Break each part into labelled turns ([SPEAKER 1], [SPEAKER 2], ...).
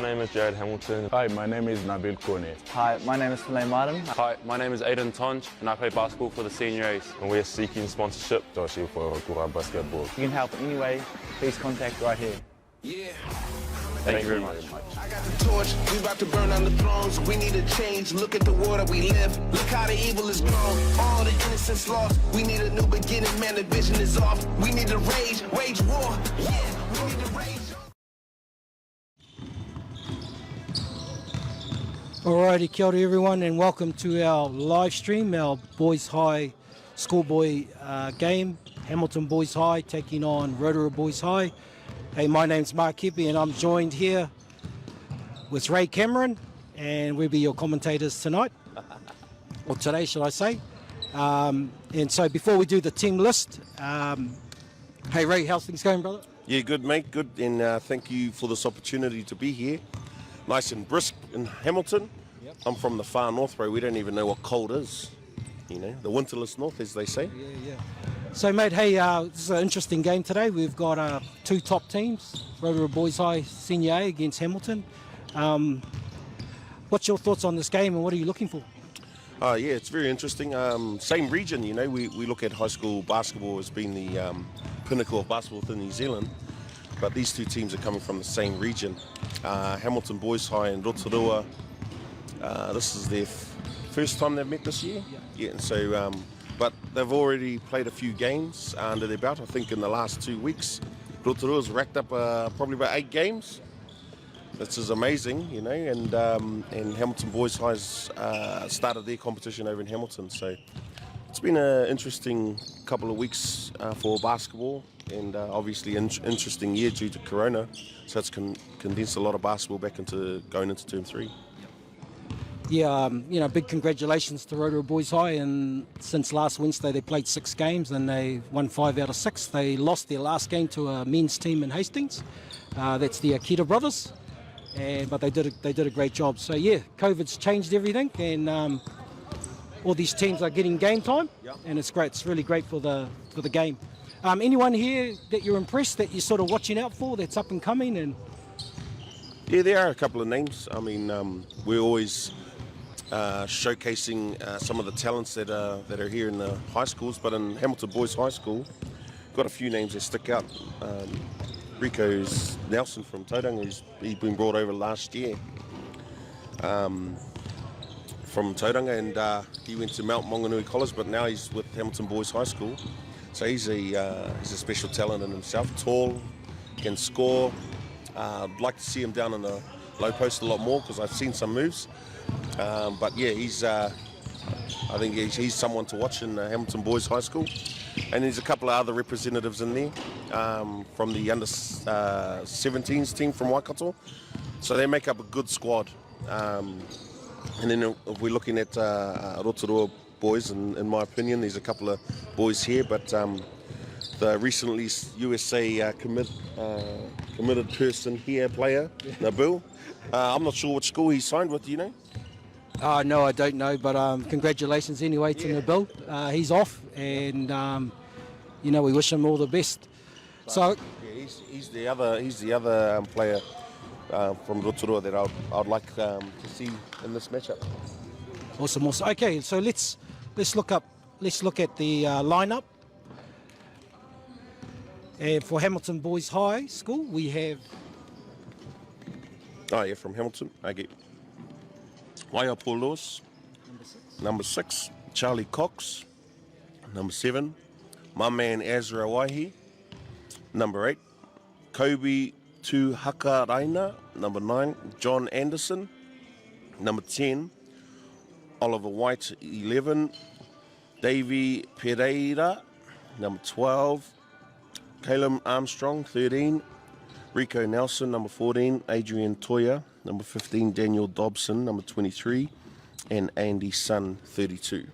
[SPEAKER 1] my name is Jared Hamilton.
[SPEAKER 2] Hi, my name is Nabil Kone.
[SPEAKER 3] Hi, my name is Finlay Martin.
[SPEAKER 1] Hi, my name is Aiden Tonge and I play basketball for the Senior Ace. And we are seeking sponsorship
[SPEAKER 2] For Raukura Basketbball.
[SPEAKER 3] If you can help in any way, please contact right here.
[SPEAKER 4] Yeah.
[SPEAKER 1] Thank you very much.
[SPEAKER 4] I got the torch, we about to burn down the thrones. We need a change, look at the world that we live. Look how the evil is grown, all the innocence lost. We need a new beginning, man, the vision is off. We need to wage war. Yeah, we need to rage.
[SPEAKER 5] Alrighty, kia ora everyone, and welcome to our live stream, our Boys High schoolboy game. Hamilton Boys High taking on Raukura Boys High. Hey, my name's Mark Kepi and I'm joined here with Ray Cameron, and we'll be your commentators tonight, or today should I say. And so before we do the team list, hey Ray, how's things going, brother?
[SPEAKER 6] Yeah, good mate, good, and thank you for this opportunity to be here. Nice and brisk in Hamilton.
[SPEAKER 5] Yep.
[SPEAKER 6] I'm from the far north, bro. We don't even know what cold is. You know, the winterless north, as they say.
[SPEAKER 5] Yeah. So mate, hey, this is an interesting game today. We've got two top teams, Raukura Boys High Senior A against Hamilton. What's your thoughts on this game and what are you looking for?
[SPEAKER 6] Yeah, it's very interesting. Same region, you know, we look at high school basketball as being the pinnacle of basketball within New Zealand, but these two teams are coming from the same region. Hamilton Boys High and Rotorua, this is their first time they've met this year. Yeah, and so, but they've already played a few games under their belt. I think in the last 2 weeks, Rotorua's racked up probably about 8 games. This is amazing, you know, and Hamilton Boys High's started their competition over in Hamilton. So it's been an interesting couple of weeks for basketball, and obviously interesting year due to Corona. So it's condensed a lot of basketball back into going into term 3.
[SPEAKER 5] Yeah, you know, big congratulations to Raukura Boys High, and since last Wednesday they played 6 games and they won 5 out of 6. They lost their last game to a men's team in Hastings. That's the Akita brothers, but they did a great job. So yeah, COVID's changed everything, and all these teams are getting game time, and it's great. It's really great for the game. Anyone here that you're impressed, that you're sort of watching out for, that's up and coming? And
[SPEAKER 6] yeah, there are a couple of names. I mean, we're always showcasing some of the talents that are here in the high schools, but in Hamilton Boys High School, got a few names that stick out. Rico's Nelson from Tauranga, he's been brought over last year from Tauranga, and he went to Mount Maunganui College, but now he's with Hamilton Boys High School. So he's a special talent in himself. Tall, can score. I'd like to see him down in the low post a lot more because I've seen some moves. But yeah, I think he's someone to watch in Hamilton Boys High School. And there's a couple of other representatives in there from the under 17s team from Waikato. So they make up a good squad. And then if we're looking at Rotorua boys, in my opinion, there's a couple of boys here, but the recently USA committed person here, player, Nabil. I'm not sure which school he signed with, do you know?
[SPEAKER 5] No, I don't know, but congratulations anyway to Nabil. He's off, and you know, we wish him all the best.
[SPEAKER 6] But, so yeah, he's the other player from Rotorua that I'd like to see in this matchup.
[SPEAKER 5] Awesome. Okay, so let's look at the lineup. And for Hamilton Boys High School, we have.
[SPEAKER 6] Oh yeah, from Hamilton, I get Waiapo Lewis, number 6, Charlie Cox, number 7, my man Azra Waihi, number 8, Kobe Tuhakaraina, number 9, John Anderson, number 10, Oliver White, 11, Davey Pereira, number 12, Caleb Armstrong, 13, Rico Nelson, number 14, Adrian Toya, number 15, Daniel Dobson, number 23, and Andy Sun, 32.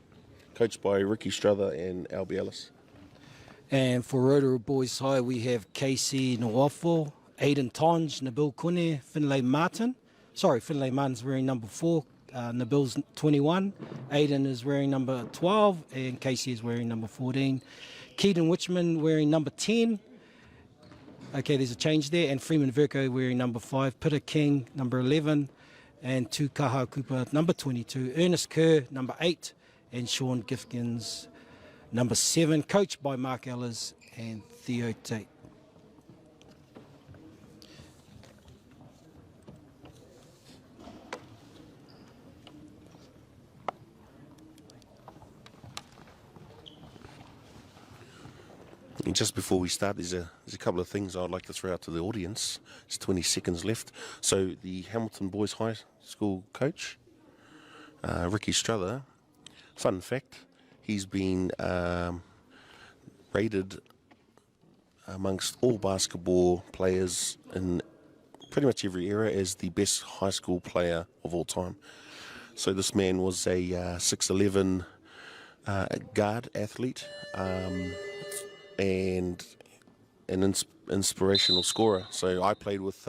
[SPEAKER 6] Coached by Ricky Struther and Albie Ellis.
[SPEAKER 5] And for Raukura Boys High, we have Casey Nwafo, Aiden Tonge, Nabil Kune, Finlay Martin. Sorry, Finlay Martin's wearing number 4, Nabil's 21, Aiden is wearing number 12, and Casey is wearing number 14. Keaton Wichman wearing number 10. Okay, there's a change there, and Freeman Verco wearing number 5, Peter King, number 11, and Tukaha Cooper, number 22, Ernest Kerr, number 8, and Sean Gifkins, number 7, coached by Mark Ellis and Theo Tate.
[SPEAKER 6] And just before we start, there's a couple of things I'd like to throw out to the audience. It's 20 seconds left. So the Hamilton Boys High School coach, Ricky Struther, fun fact, he's been rated amongst all basketball players in pretty much every era as the best high school player of all time. So this man was a 6'11" guard athlete, and an inspirational scorer. So I played with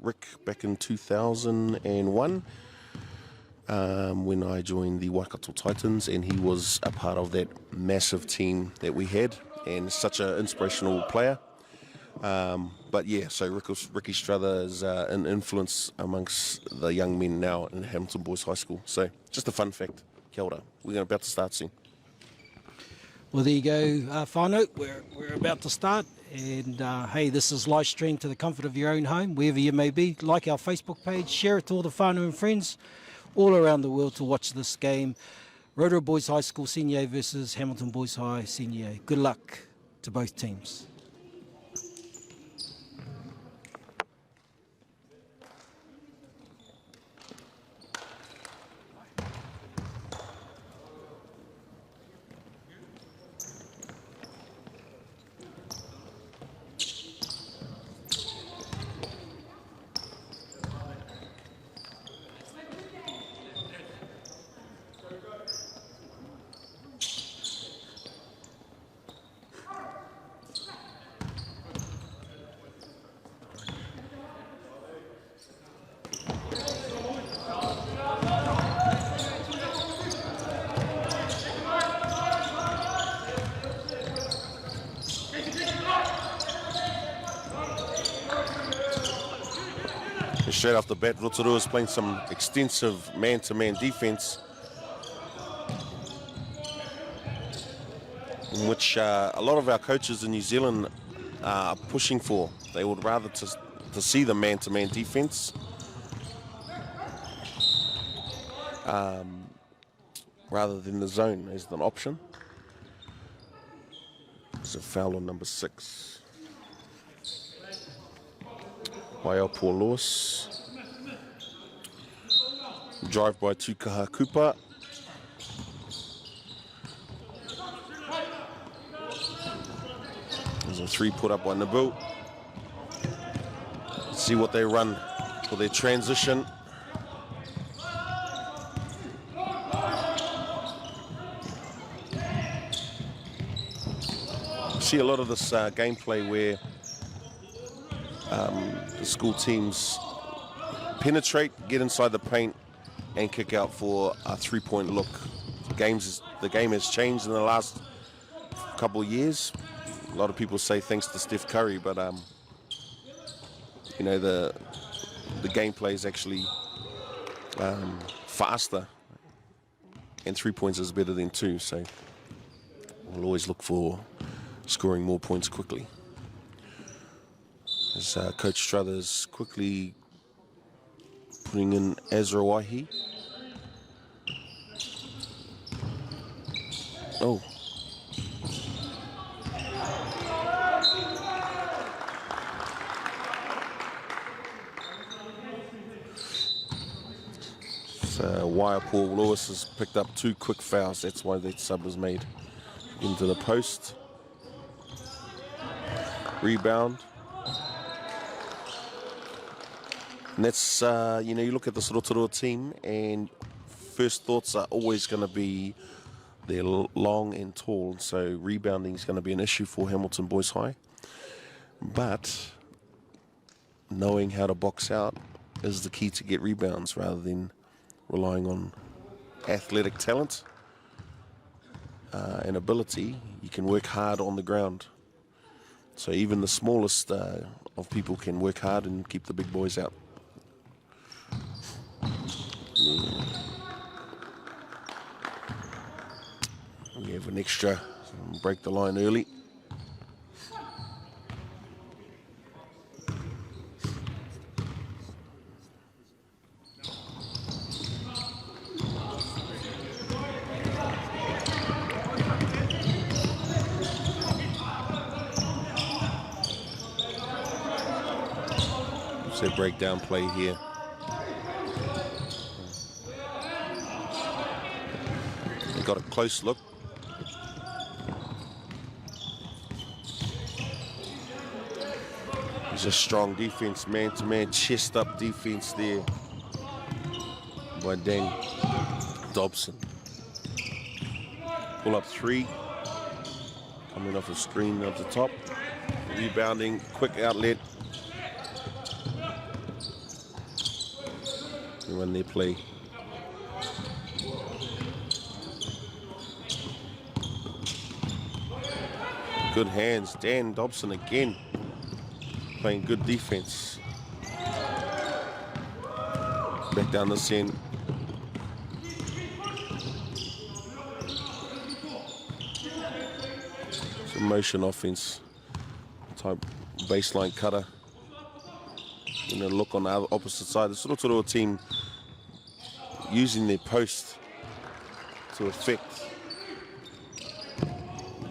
[SPEAKER 6] Rick back in 2001 when I joined the Waikato Titans, and he was a part of that massive team that we had, and such an inspirational player. But yeah, so Ricky Struther is an influence amongst the young men now in Hamilton Boys High School. So just a fun fact. Kia ora. We're about to start soon.
[SPEAKER 5] Well, there you go, whānau. We're about to start, and hey, this is live streamed to the comfort of your own home, wherever you may be. Like our Facebook page, share it to all the whānau and friends all around the world to watch this game. Rotorua Boys High School Senior versus Hamilton Boys High Senior. Good luck to both teams.
[SPEAKER 6] Straight off the bat, Rotorua is playing some extensive man-to-man defense, in which a lot of our coaches in New Zealand are pushing for. They would rather to see the man-to-man defense rather than the zone as an option. There's a foul on number 6. By Paul Lewis. Drive by Tukaha Cooper. There's a 3 put up by Nabu. Let's see what they run for their transition. See a lot of this gameplay where the school teams penetrate, get inside the paint, and kick out for a 3-point look. The game has changed in the last couple of years. A lot of people say thanks to Steph Curry, but you know, the gameplay is actually faster, and 3 points is better than 2. So we'll always look for scoring more points quickly. As Coach Struthers quickly putting in Azrawahi. Oh. So why Paul Lewis has picked up 2 quick fouls. That's why that sub was made into the post. Rebound. And that's, you know, you look at this Rotorua team, and first thoughts are always going to be they're long and tall, so rebounding is going to be an issue for Hamilton Boys High. But knowing how to box out is the key to get rebounds rather than relying on athletic talent and ability. You can work hard on the ground. So even the smallest of people can work hard and keep the big boys out. Yeah. We have an extra, break the line early. It's a breakdown play here. They got a close look. It's a strong defense, man-to-man, chest-up defense there by Dan Dobson. Pull up 3, coming off a screen up the top. Rebounding, quick outlet. They run their play. Good hands, Dan Dobson again. Playing good defense. Back down the end. It's a motion offense type baseline cutter. And then look on the opposite side. It's sort of a team using their post to affect.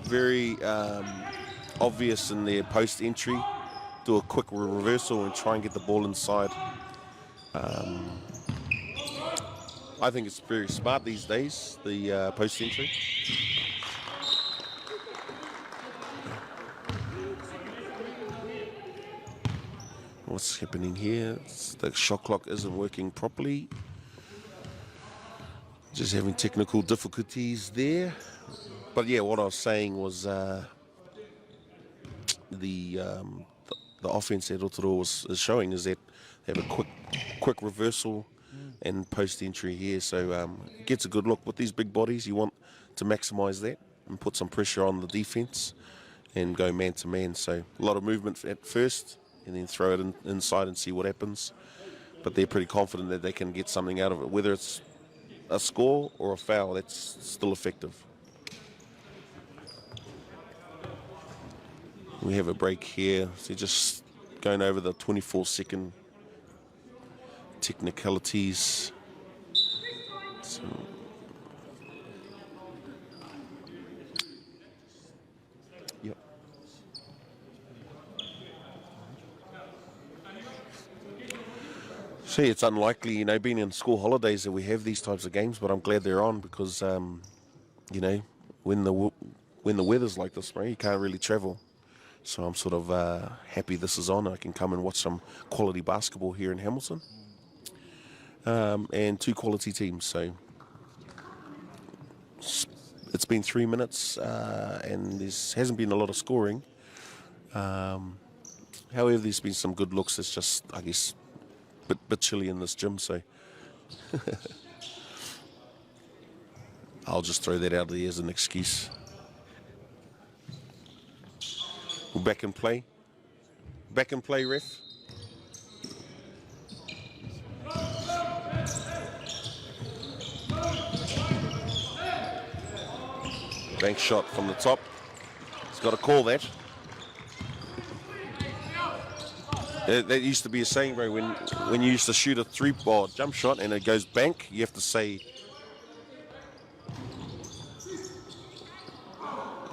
[SPEAKER 6] Very obvious in their post entry. Do a quick reversal and try and get the ball inside. I think it's very smart these days, the post entry. What's happening here? The shot clock isn't working properly. Just having technical difficulties there. But yeah, what I was saying was the offense that Rotorua is showing is that they have a quick reversal and post entry here, so it gets a good look. With these big bodies, you want to maximise that and put some pressure on the defense and go man to man. So a lot of movement at first and then throw it inside and see what happens. But they're pretty confident that they can get something out of it, whether it's a score or a foul. That's still effective. We have a break here, so just going over the 24-second technicalities. So, yep. See, it's unlikely, you know, being in school holidays that we have these types of games, but I'm glad they're on because, you know, when the weather's like this, right, you can't really travel. So I'm sort of happy this is on. I can come and watch some quality basketball here in Hamilton. And 2 quality teams. So it's been 3 minutes and there hasn't been a lot of scoring. However, there's been some good looks. It's just, I guess, a bit chilly in this gym. So I'll just throw that out there as an excuse. We're back in play. Back in play, ref. Bank shot from the top. He's got to call that. That used to be a saying, bro, when you used to shoot a 3-ball jump shot and it goes bank, you have to say,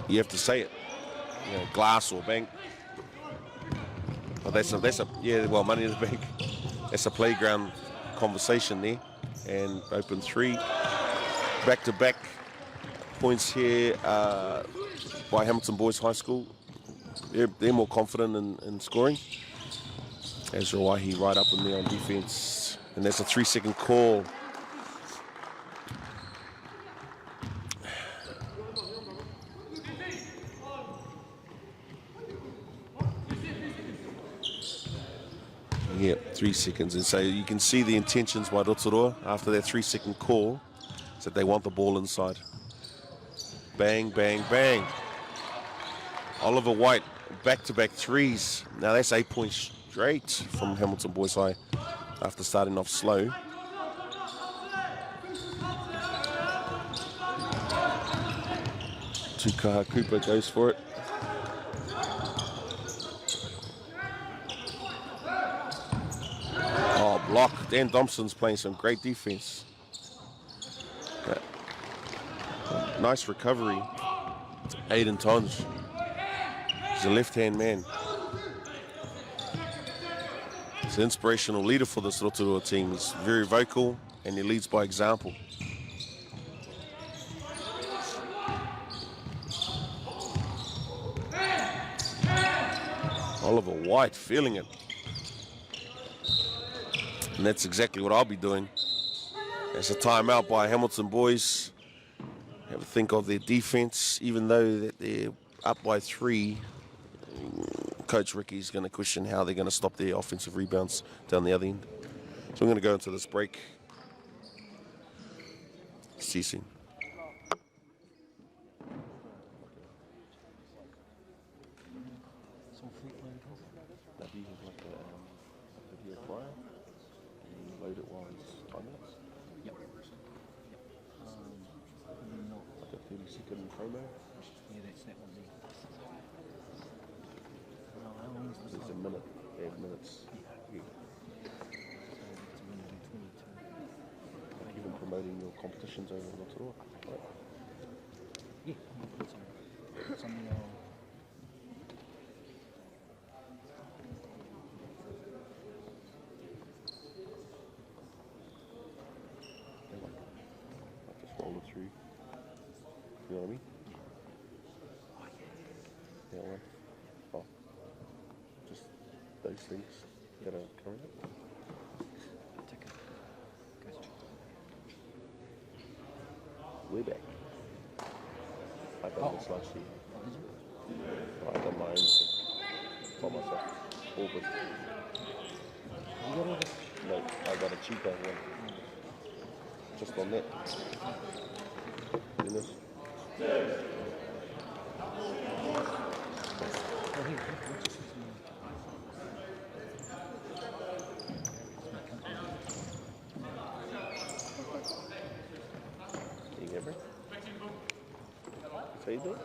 [SPEAKER 6] it. You know, glass or bank. But that's a yeah, well, money in the bank. That's a playground conversation there. And open 3. Back-to-back points here by Hamilton Boys High School. They're more confident in scoring. As Rawaihi right up in there on defense. And that's a 3-second call. Yeah, 3 seconds. And so you can see the intentions by Rotorua after that 3-second call is that they want the ball inside. Bang, bang, bang. Oliver White back-to-back threes. Now that's 8 points straight from Hamilton Boys High after starting off slow. Tukaha Cooper goes for it. Oh, block. Dan Thompson's playing some great defense. Okay. Nice recovery. Aiden Tonge. He's a left-hand man. He's an inspirational leader for this Rotorua team. He's very vocal and he leads by example. Oliver White feeling it. And that's exactly what I'll be doing. It's a timeout by Hamilton Boys. Have a think of their defense, even though that they're up by 3. Coach Ricky's going to question how they're going to stop their offensive rebounds down the other end. So we're going to go into this break. Ceasing.
[SPEAKER 7] Load it while he's timeouts. Yep. Like a 30-second promo.
[SPEAKER 5] Yeah, that's that one there.
[SPEAKER 7] How long is this? It's a minute. They have minutes. Yeah. Like even promoting your competitions over in Rotorua. Right?
[SPEAKER 5] Yeah. Something
[SPEAKER 7] Roll it through. You know what I mean? That one. Oh. Just those things that are current. Way back. I done this last year. I done my own thing. For myself. August. No, I got a cheaper one. Just on that. You know? You get me? How you doing?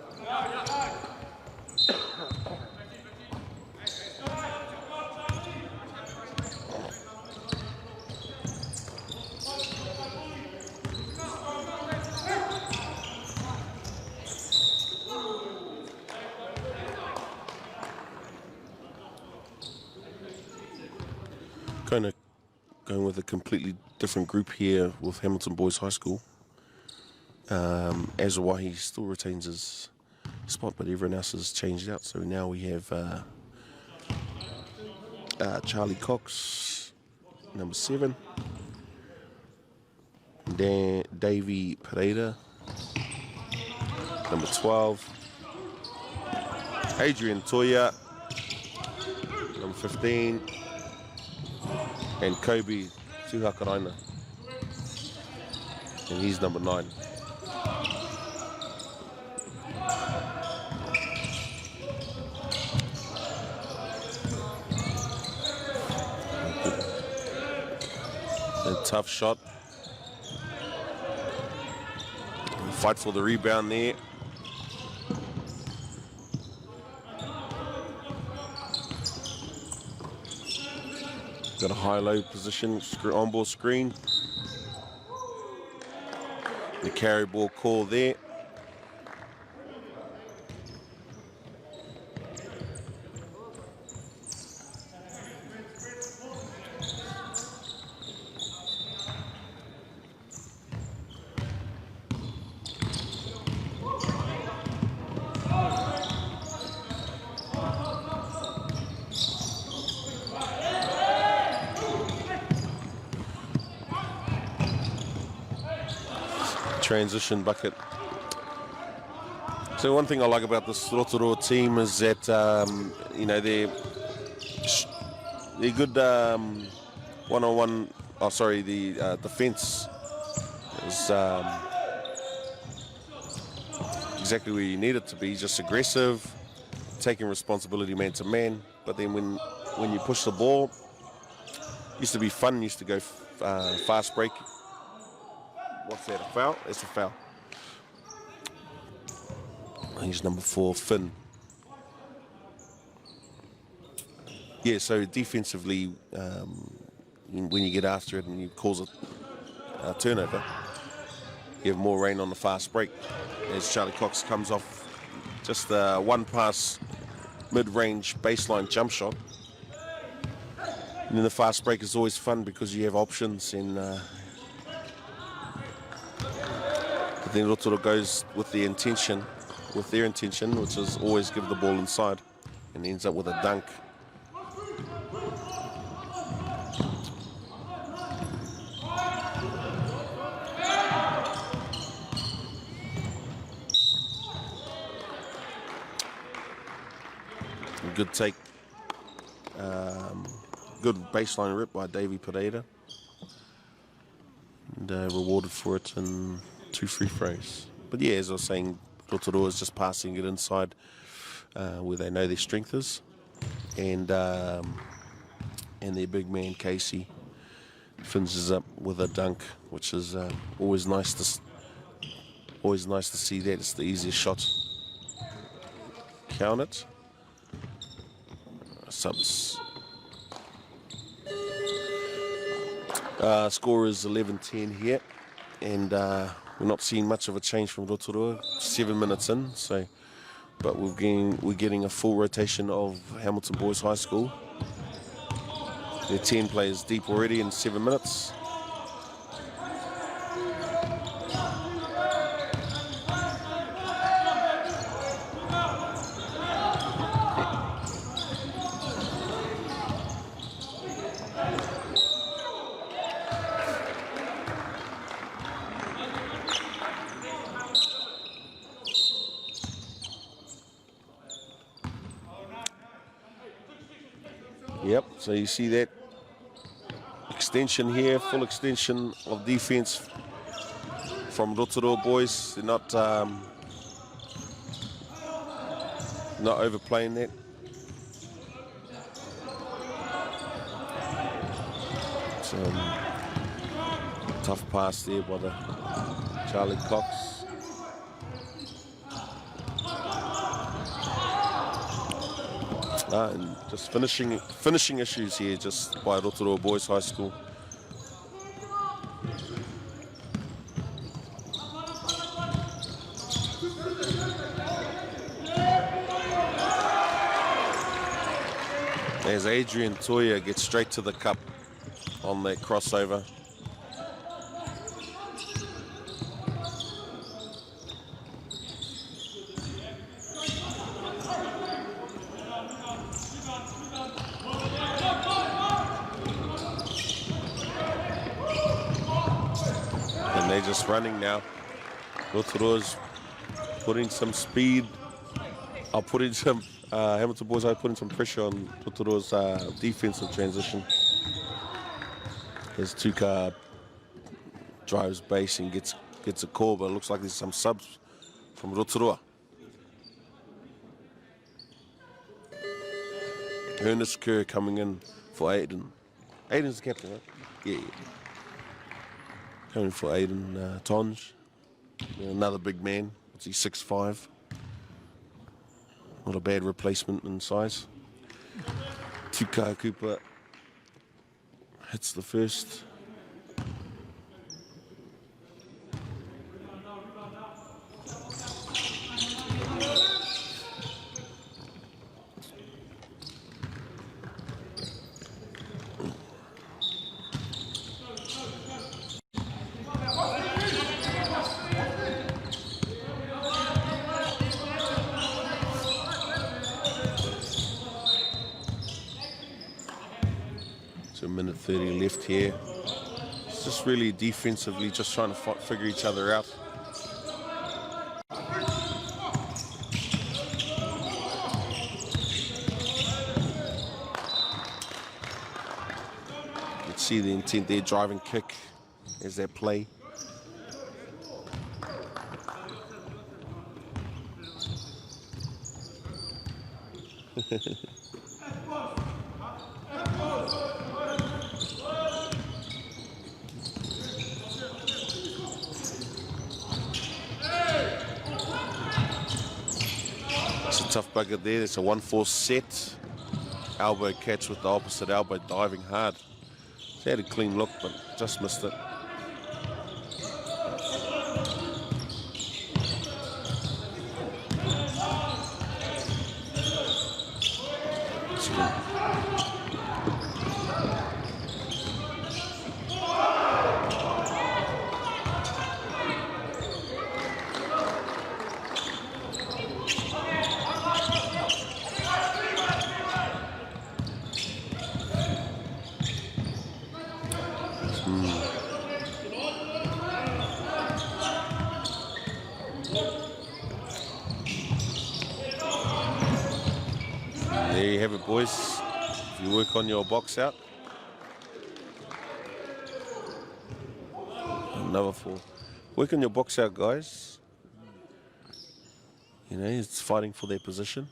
[SPEAKER 6] Kind of going with a completely different group here with Hamilton Boys High School. Azawahi still retains his spot, but everyone else has changed out. So now we have Charlie Cox, number 7. Davey Pereira, number 12. Adrian Toya, number 15. And Kobe Tuhakaraina. And he's number 9. A tough shot. Fight for the rebound there. Got a high-low position, on-ball screen. The carry ball call there. Transition bucket. So one thing I like about this Rotorua team is that you know they're good one-on-one. Oh, sorry, the defense is exactly where you need it to be. Just aggressive, taking responsibility man to man. But then when you push the ball, used to be fun. Used to go fast break. What's that? A foul? It's a foul. He's number 4, Finn. Yeah, so defensively, when you get after it and you cause a turnover, you have more rain on the fast break. As Charlie Cox comes off just one pass, mid-range baseline jump shot. And then the fast break is always fun because you have options, and but then Rotorua goes with their intention, which is always give the ball inside, and ends up with a dunk. Good take, good baseline rip by Davey Pereira, and rewarded for it in 2 free throws. But yeah, as I was saying, Rotorua is just passing it inside where they know their strength is, and their big man Casey finishes up with a dunk, which is always nice to see that. It's the easiest shot. Count it. Subs. Score is 11-10 here, and we're not seeing much of a change from Rotorua. 7 minutes in, so but we're getting a full rotation of Hamilton Boys High School. They're 10 players deep already in 7 minutes. Yep, so you see that extension here, full extension of defense from Rotorua boys. They're not overplaying that. Tough pass there by the Charlie Cox. And just finishing issues here just by Rotorua Boys High School. As Adrian Toya gets straight to the cup on that crossover. They're just running now. Rotorua's putting some speed. Hamilton Boys are putting some pressure on Rotorua's defensive transition. As Tuka drives base and gets a call, but it looks like there's some subs from Rotorua. Ernest Kerr coming in for Aiden. Aiden's the captain, right? Yeah. Coming for Aiden Tonge, another big man. What's he, 6'5"? Not a bad replacement in size. Tuka Cooper hits the first. So a minute 30 left here. It's just really defensively just trying to figure each other out. You can see the intent there, driving kick as they play. It's a tough bucket there. It's a 1-4 set. Elbow catch with the opposite elbow, diving hard. He had a clean look, but just missed it. There you have it, boys. If you work on your box out. Another 4. Work on your box out, guys. You know, it's fighting for their position.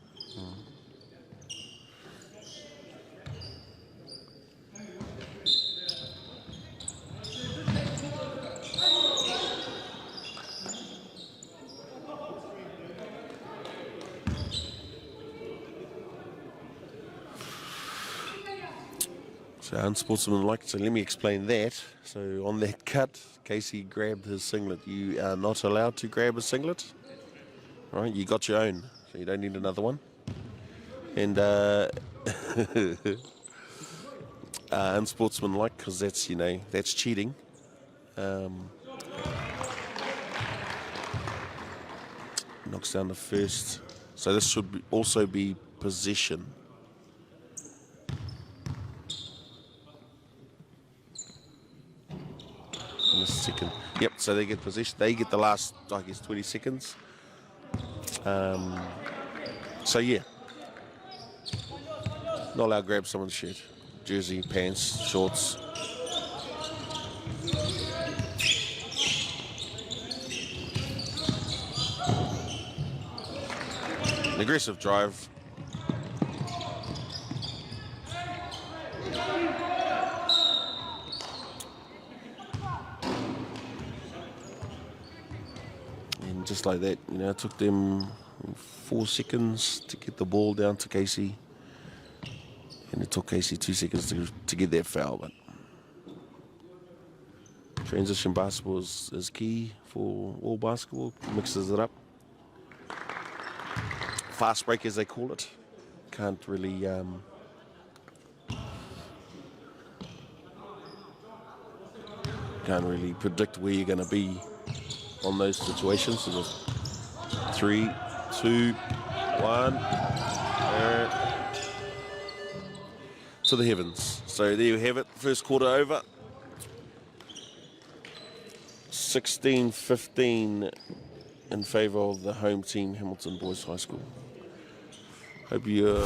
[SPEAKER 6] So unsportsmanlike, so let me explain that. So on that cut, Casey grabbed his singlet. You are not allowed to grab a singlet. All right, you got your own, so you don't need another one. And unsportsmanlike, because that's, you know, that's cheating. Knocks down the first. So this should also be possession. In a second. Yep, so they get possession. They get the last, I guess, 20 seconds. So yeah. Not allowed to grab someone's shirt. Jersey, pants, shorts. An aggressive drive. And just like that, you know, it took them 4 seconds to get the ball down to Casey. And it took Casey 2 seconds to get that foul. But transition basketball is key for all basketball. Mixes it up. Fast break, as they call it. Can't really predict where you're going to be on those situations. So just 3, 2, 1. To the heavens. So there you have it. First quarter over. 16-15 in favour of the home team, Hamilton Boys High School. Hope you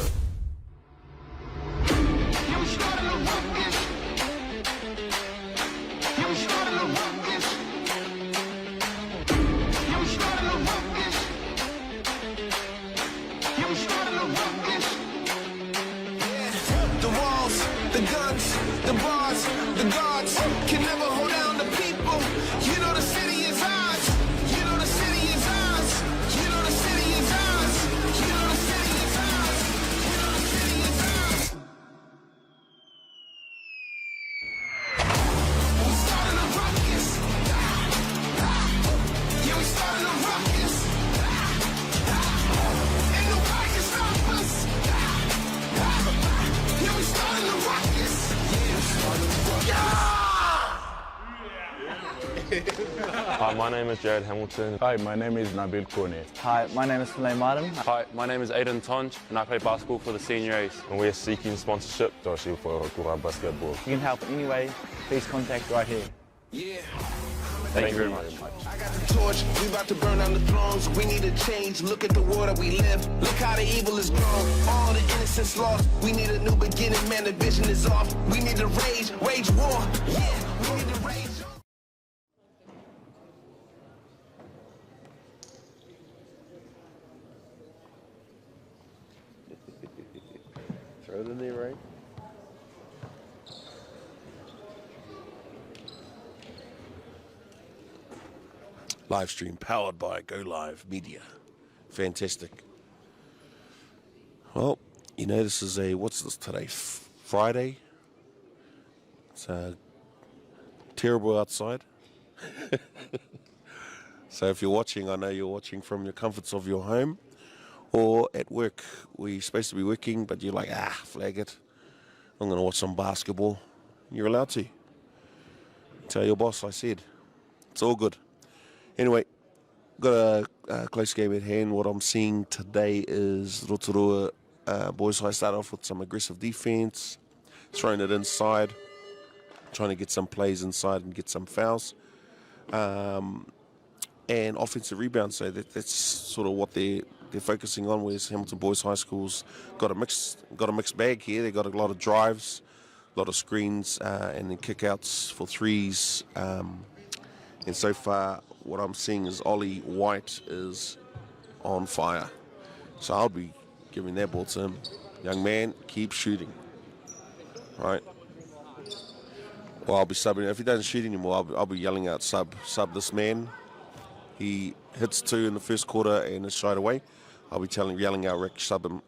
[SPEAKER 4] The walls, the guns, the bars, the guards can never hold down the people. You know the city is ours. You know the city is ours. You know the city is ours. You know the city is ours. You know the city is ours. We started a ruckus. Yeah, we started a ruckus. Ain't nobody can stop us. Yeah, we started the ruckus. Yeah, we started the ruckus.
[SPEAKER 1] Hi, my name is Jared Hamilton.
[SPEAKER 2] Hi, my name is Nabil Kone.
[SPEAKER 3] Hi, my name is Philay Martin.
[SPEAKER 1] Hi, my name is Aiden Tonj, and I play basketball for the Senior Ace, and we are seeking sponsorship.
[SPEAKER 2] Toshi for Raukura Basketball.
[SPEAKER 3] You can help in any way, please contact right here.
[SPEAKER 4] Yeah.
[SPEAKER 1] Thank you very much.
[SPEAKER 4] I got the torch, we about to burn down the thrones. We need a change, look at the war that we live. Look how the evil is grown, all the innocence lost. We need a new beginning, man, the vision is off. We need to wage war. Yeah, we need to rage.
[SPEAKER 7] Throw it in there, Ray.
[SPEAKER 6] Live stream powered by Go Live Media. Fantastic. Well, you know, this is what's this today? Friday. It's terrible outside. So if you're watching, I know you're watching from your comforts of your home or at work where you're supposed to be working, but you're like, flag it. I'm going to watch some basketball. You're allowed to. Tell your boss I said. It's all good. Anyway, got a close game at hand. What I'm seeing today is Rotorua Boys High start off with some aggressive defense, throwing it inside, trying to get some plays inside and get some fouls. And offensive rebounds, so that's sort of what they're focusing on. Whereas Hamilton Boys High School's got a mixed bag here. They got a lot of drives, a lot of screens, and then kickouts for threes. And so far, what I'm seeing is Ollie White is on fire. So I'll be giving that ball to him. Young man, keep shooting. Right. Well, I'll be subbing. If he doesn't shoot anymore, I'll be yelling out, sub this man. He hits 2 in the first quarter and is shied away. I'll be yelling out, Rick, sub him.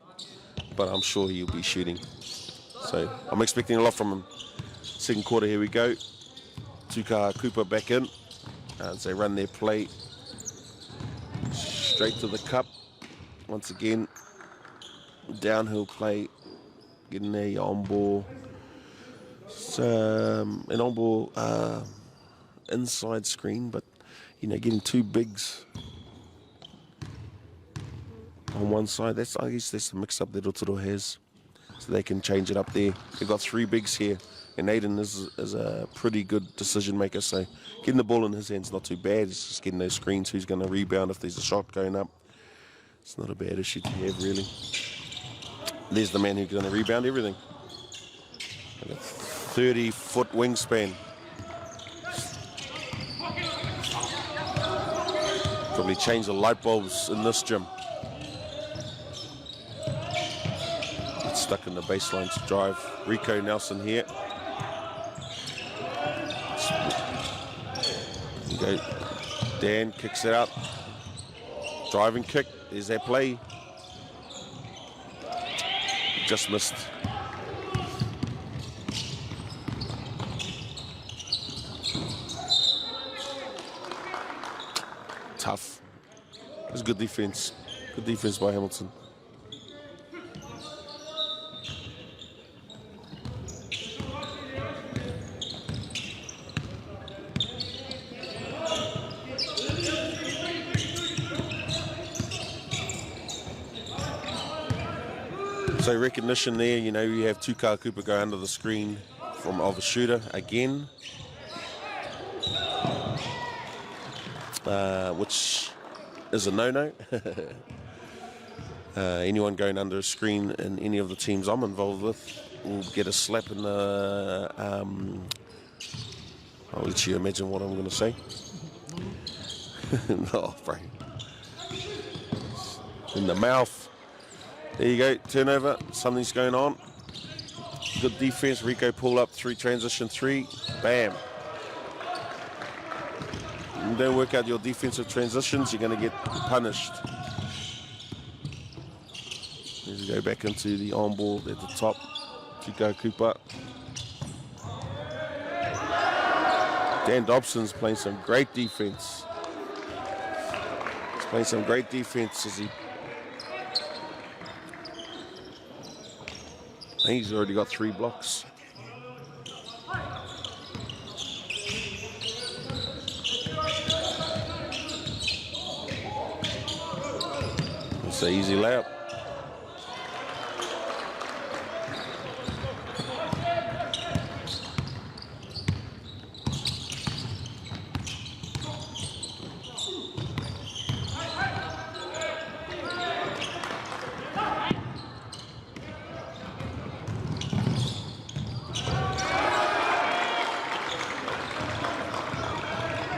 [SPEAKER 6] But I'm sure he'll be shooting. So I'm expecting a lot from him. Second quarter, here we go. Tuka Cooper back in. As they run their play straight to the cup. Once again, downhill play. Getting a on-ball. An on-ball inside screen, but you know, getting 2 bigs on one side. I guess that's the mix-up that Rotorua has, so they can change it up there. They've got 3 bigs here, and Aiden is a pretty good decision maker. So getting the ball in his hands not too bad. It's just getting those screens. Who's going to rebound if there's a shot going up? It's not a bad issue to have, really. There's the man who's going to rebound everything. 30-foot wingspan. Probably change the light bulbs in this gym. Gets stuck in the baseline to drive. Rico Nelson here. You go. Dan kicks it out. Driving kick. There's that play. Just missed. Tough. It was good defense. Good defense by Hamilton. So recognition there, you know, you have Tuka Cooper go under the screen of a shooter again. Which is a no-no. Anyone going under a screen in any of the teams I'm involved with will get a slap in the... I'll let you imagine what I'm going to say. No, bro. In the mouth. There you go, turnover, something's going on. Good defense, Rico pull up, transition 3, bam. You don't work out your defensive transitions, you're going to get punished. Let's go back into the on-ball at the top. Tuka Cooper. Dan Dobson's playing some great defense. He's playing some great defense as he... I think he's already got 3 blocks. It's an easy layup.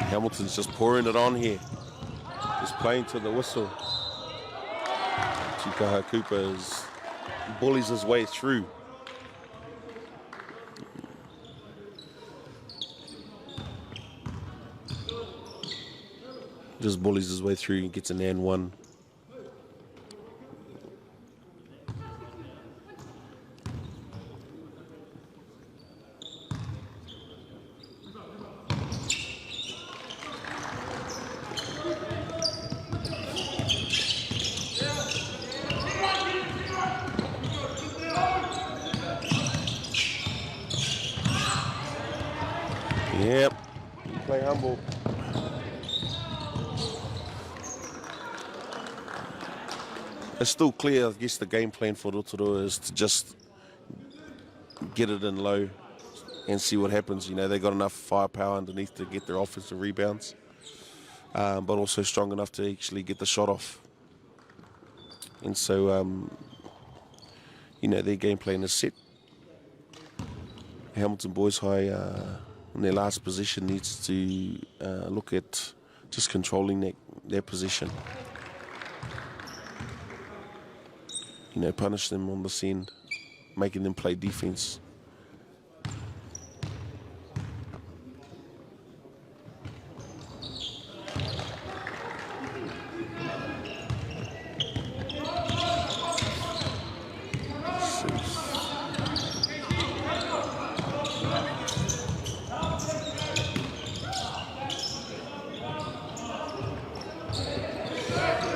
[SPEAKER 6] Hamilton's just pouring it on here. Just playing to the whistle. Tuka Cooper bullies his way through. Just bullies his way through and gets an and one. Yep, you play humble. It's still clear, I guess, the game plan for Rotorua is to just get it in low and see what happens. You know, they got enough firepower underneath to get their offensive rebounds, but also strong enough to actually get the shot off. And so, you know, their game plan is set. Hamilton Boys High, in their last position, needs to look at just controlling their position. You know, punish them on this end, making them play defense.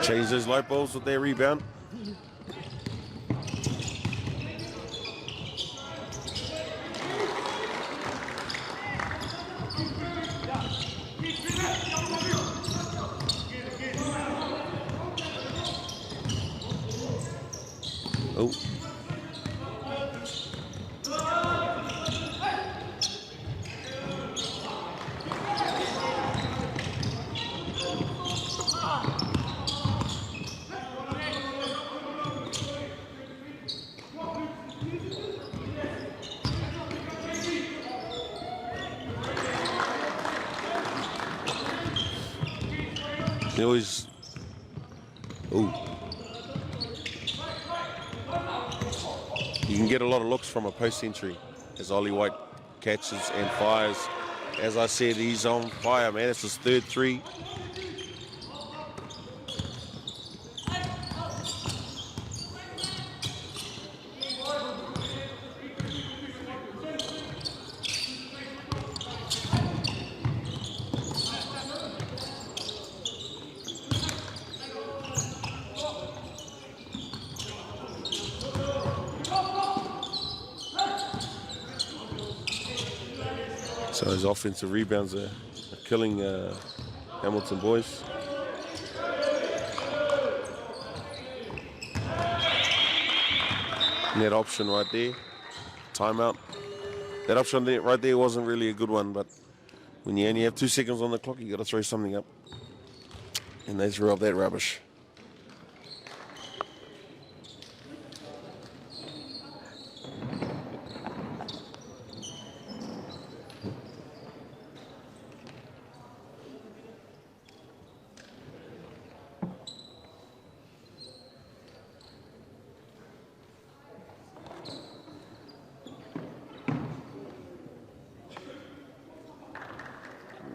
[SPEAKER 6] Change those light bulbs with their rebound. Oh. They always, you can get a lot of looks from a post entry as Ollie White catches and fires. As I said, he's on fire, man. It's his third three. So his offensive rebounds are killing Hamilton Boys. Net option right there, timeout. That option there, right there wasn't really a good one, but when you only have 2 seconds on the clock, you got to throw something up. And they threw up that rubbish.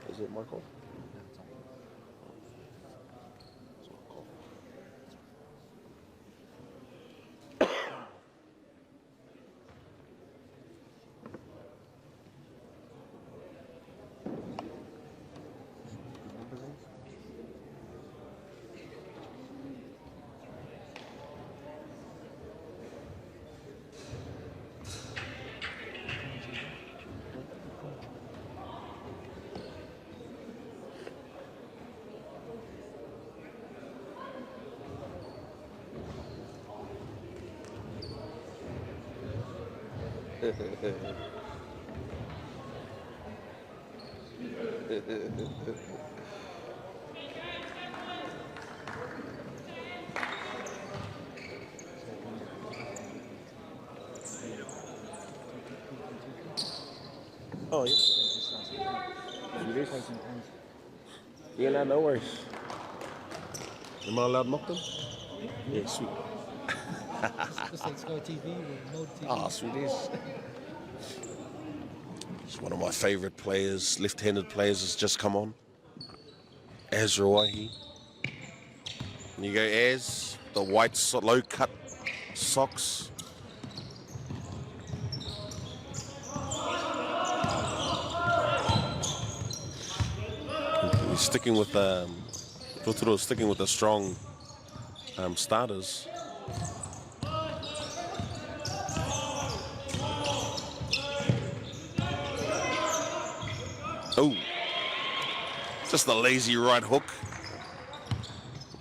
[SPEAKER 6] Is it Michael? Oh, yeah. Yeah, no worries. Am I allowed to mock them? Yeah, sweet.
[SPEAKER 5] Just like Sky TV or Mode TV.
[SPEAKER 6] Ah, sweet is. He's one of my favourite players, left-handed players, has just come on. Azrawahi. You go Az, the white low cut socks. He's sticking with Totoro sticking with the strong starters. Oh, just a lazy right hook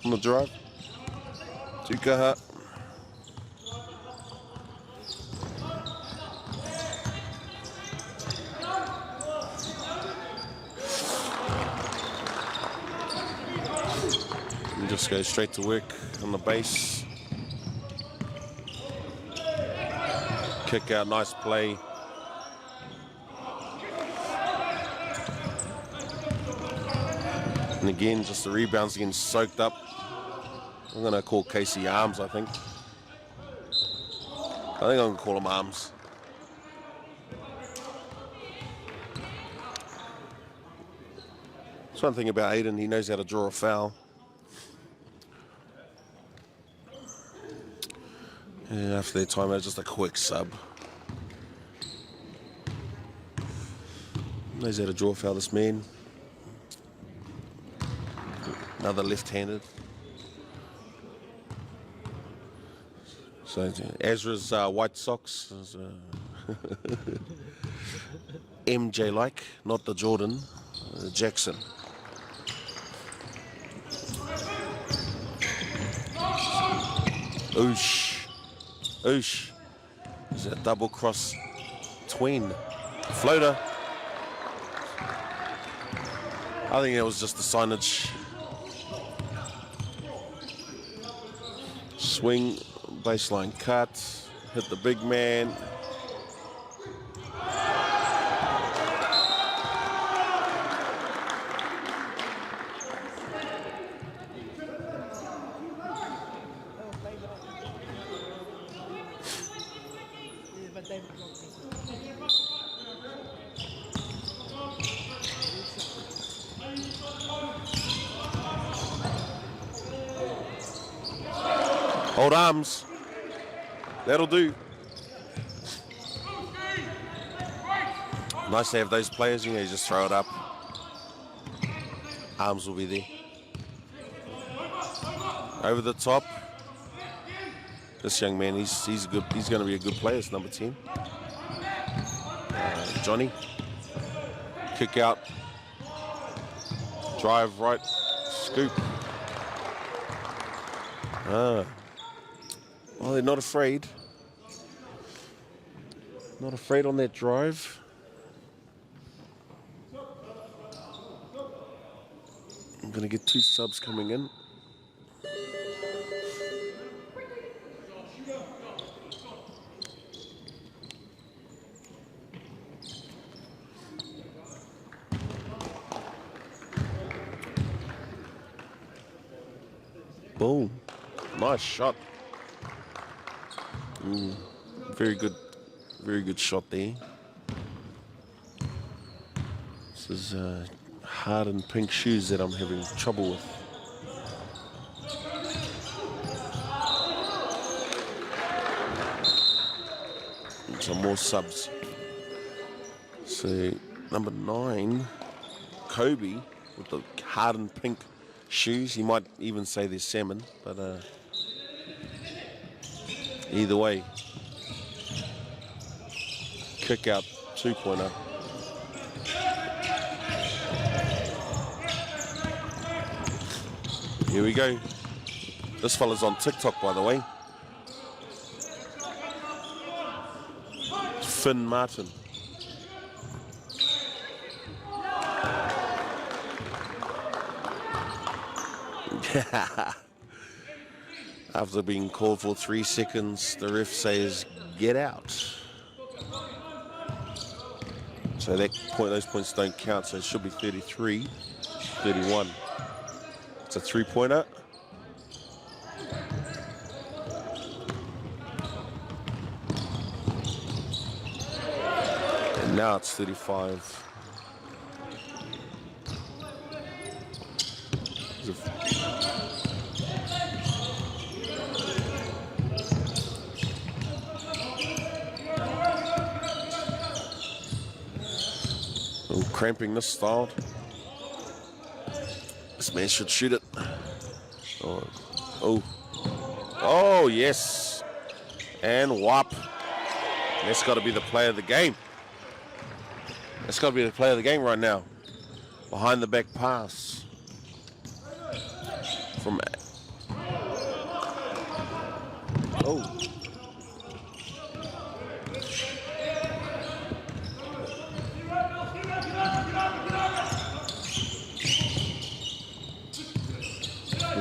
[SPEAKER 6] on the drive. Tukaha. And just go straight to work on the base. Kick out, nice play. And again, just the rebounds getting soaked up. I'm going to call Casey Arms, I think. I'm going to call him Arms. That's one thing about Aiden, he knows how to draw a foul. Yeah, after their timeout, just a quick sub. Knows how to draw a foul, this man. Another left-handed. So Ezra's white socks is MJ-like, not the Jordan, Jackson. Oosh. Oosh. Is a double cross tween. Floater. I think it was just the signage. Swing, baseline cut, hit the big man. Hold arms. That'll do. Nice to have those players, you know, you just throw it up. Arms will be there. Over the top. This young man, he's good. He's going to be a good player. It's number 10. Johnny. Kick out. Drive right. Scoop. Oh, they're not afraid. Not afraid on that drive. I'm going to get 2 subs coming in. Boom. Nice shot. Very good shot there. This is hard and pink shoes that I'm having trouble with. And some more subs. So number 9, Kobe with the hard and pink shoes. He might even say they're salmon, but either way, kick out 2-pointer. Here we go. This fella's on TikTok, by the way. Finn Martin. After being called for 3 seconds, the ref says, get out. So that point, those points don't count, so it should be 33, 31. It's a 3-pointer. And now it's 35. Cramping this style. This man should shoot it. Oh, yes. And whop. That's got to be the player of the game. That's got to be the player of the game right now. Behind the back pass. From... Oh.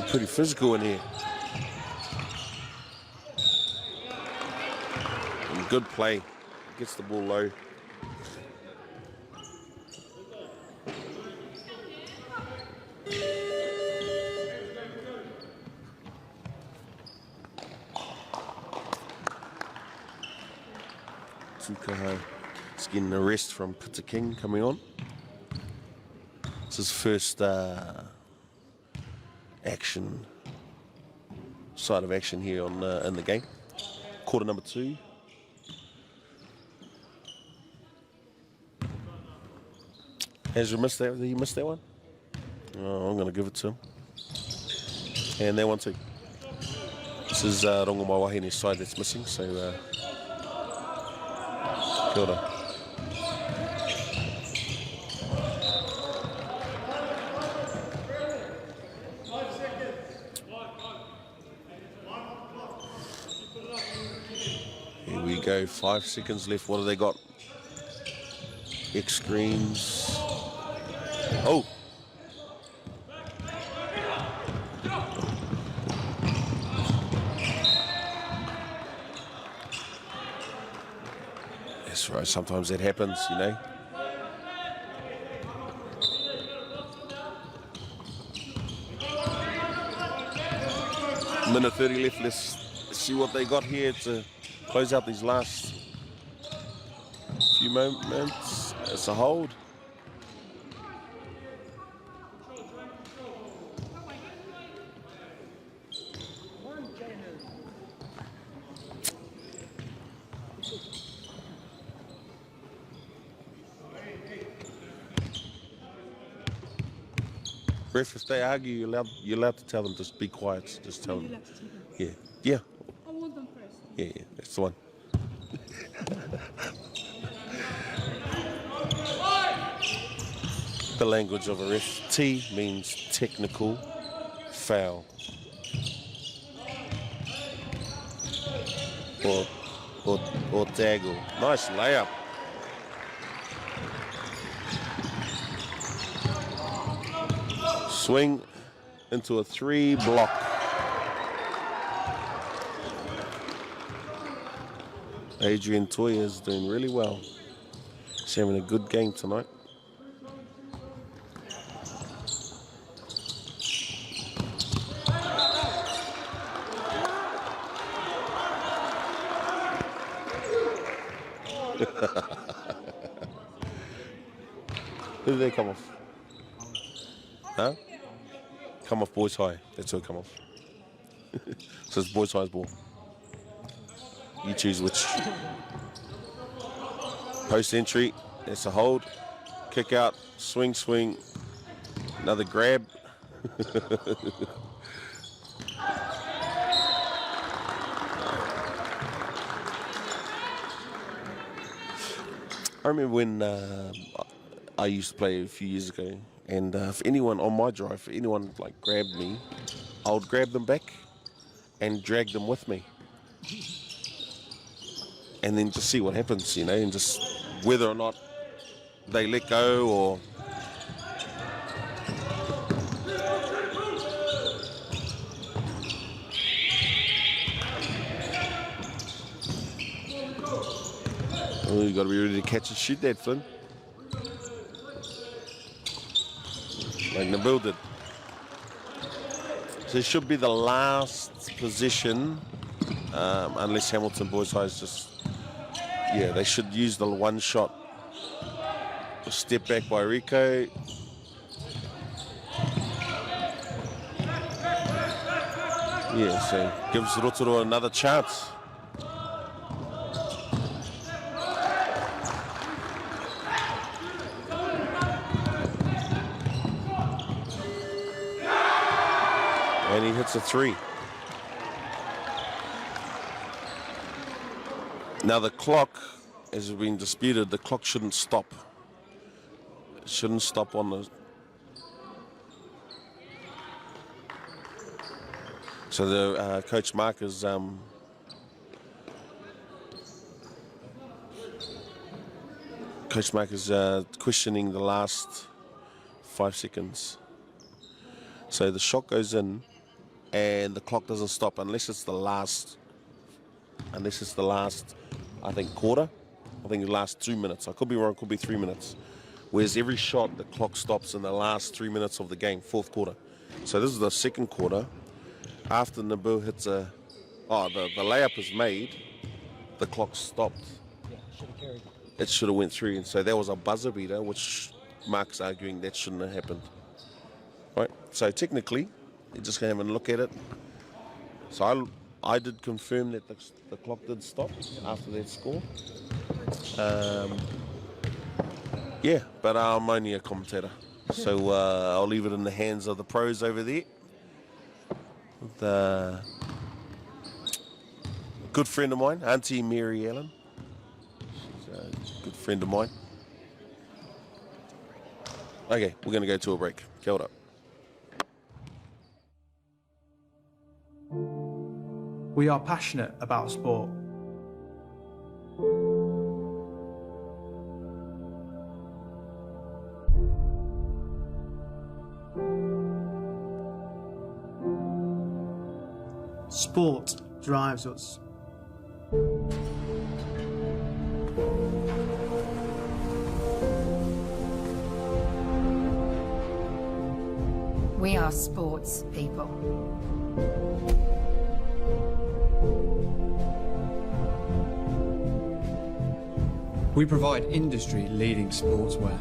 [SPEAKER 6] Pretty physical in here. And good play. Gets the ball low. Tukaho is getting a rest from Peter King coming on. It's his first side of action here on in the game. Quarter number 2. Has you missed that? Did he miss that one? Oh, I'm going to give it to him. And that one too. This is Rongo Wahine's side that's missing, so kia ora. Go 5 seconds left. What have they got? X screens. Oh. That's right. Sometimes that happens, you know. Minute 30 left. Let's see what they got here to close out these last few moments. It's a hold. Ref, if they argue, you're allowed to tell them to be quiet. Just tell them. Yeah. Yeah.
[SPEAKER 8] I want them first.
[SPEAKER 6] Yeah, that's the one. The language of a ref. T means technical foul. Or tackle. Nice layup. Swing into a 3 block. Adrian Toya is doing really well. He's having a good game tonight. Who did they come off? Huh? Come off Boys High. That's who come off. So it's Boys High's ball. You choose which. Post entry. That's a hold. Kick out. Swing, swing. Another grab. I remember when I used to play a few years ago, and if anyone on my drive, if anyone like grabbed me, I would grab them back and drag them with me. And then just see what happens, you know, and just whether or not they let go or... Oh, you got to be ready to catch and shoot that, Flynn. Like Nabil did. So it should be the last position, unless Hamilton Boys High is just... Yeah, they should use the one shot. Step back by Rico. Yeah, so gives Rotorua another chance. And he hits a 3. Now the clock has been disputed. The clock shouldn't stop. It shouldn't stop on the... So the Coach Mark is questioning the last 5 seconds. So the shot goes in and the clock doesn't stop unless it's the last, I think, quarter. I think it lasts 2 minutes. I could be wrong, it could be 3 minutes. Whereas every shot, the clock stops in the last 3 minutes of the game, fourth quarter. So this is the second quarter. After Nabu hits the layup is made, the clock stopped.
[SPEAKER 5] Yeah, should have carried.
[SPEAKER 6] It should have went through, and so that was a buzzer beater, which Mark's arguing that shouldn't have happened. Right, so technically, you're just going to have a look at it. So I did confirm that the clock did stop after that score. Yeah, but I'm only a commentator. So I'll leave it in the hands of the pros over there. The good friend of mine, Auntie Mary Ellen. She's a good friend of mine. Okay, we're going to go to a break. Kia ora.
[SPEAKER 8] We are passionate about sport. Sport drives us.
[SPEAKER 9] We are sports people.
[SPEAKER 10] We provide industry-leading sportswear,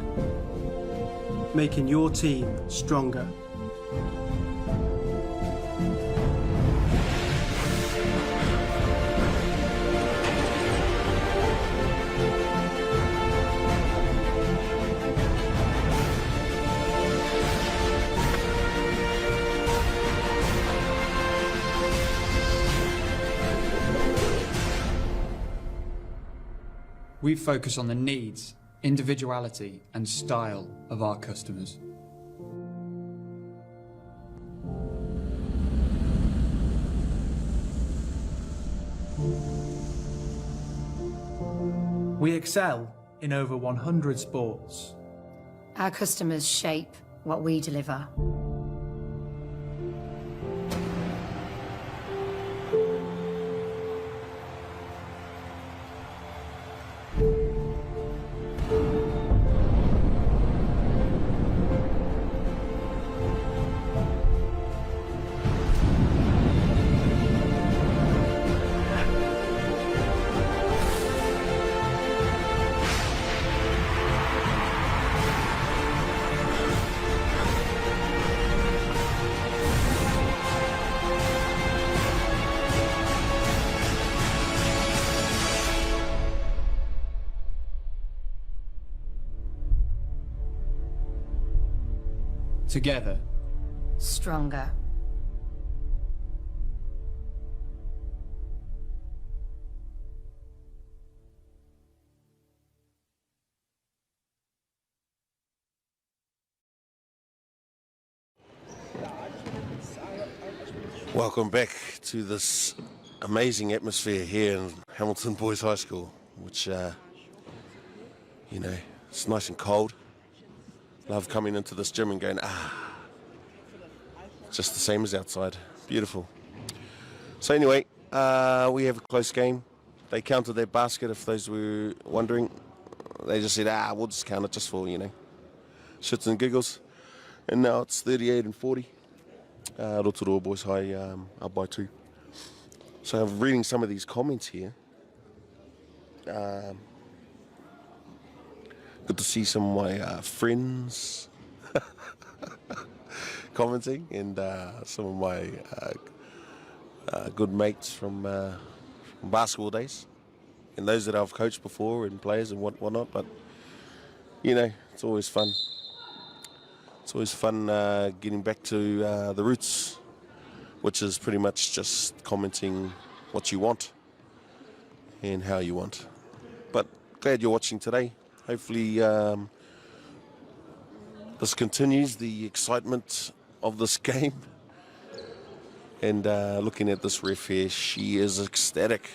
[SPEAKER 8] Making your team stronger.
[SPEAKER 10] we focus on the needs, individuality and style of our customers.
[SPEAKER 8] We excel in over 100 sports.
[SPEAKER 9] Our customers shape what we deliver.
[SPEAKER 10] Together,
[SPEAKER 9] Stronger.
[SPEAKER 6] Welcome back to this amazing atmosphere here in Hamilton Boys High School, which, you know, it's nice and cold. Love coming into this gym and going, just the same as outside. Beautiful. So anyway, we have a close game. They counted their basket, if those were wondering. They just said, we'll just count it just for, you know, shits and giggles. And now it's 38-40. Rotorua Boys High up by 2. So I'm reading some of these comments here. Good to see some of my friends commenting, and some of my good mates from basketball days, and those that I've coached before and players and whatnot. But you know, it's always fun. It's always fun getting back to the roots, which is pretty much just commenting what you want and how you want. But glad you're watching today. Hopefully this continues the excitement of this game. And looking at this ref here, she is ecstatic.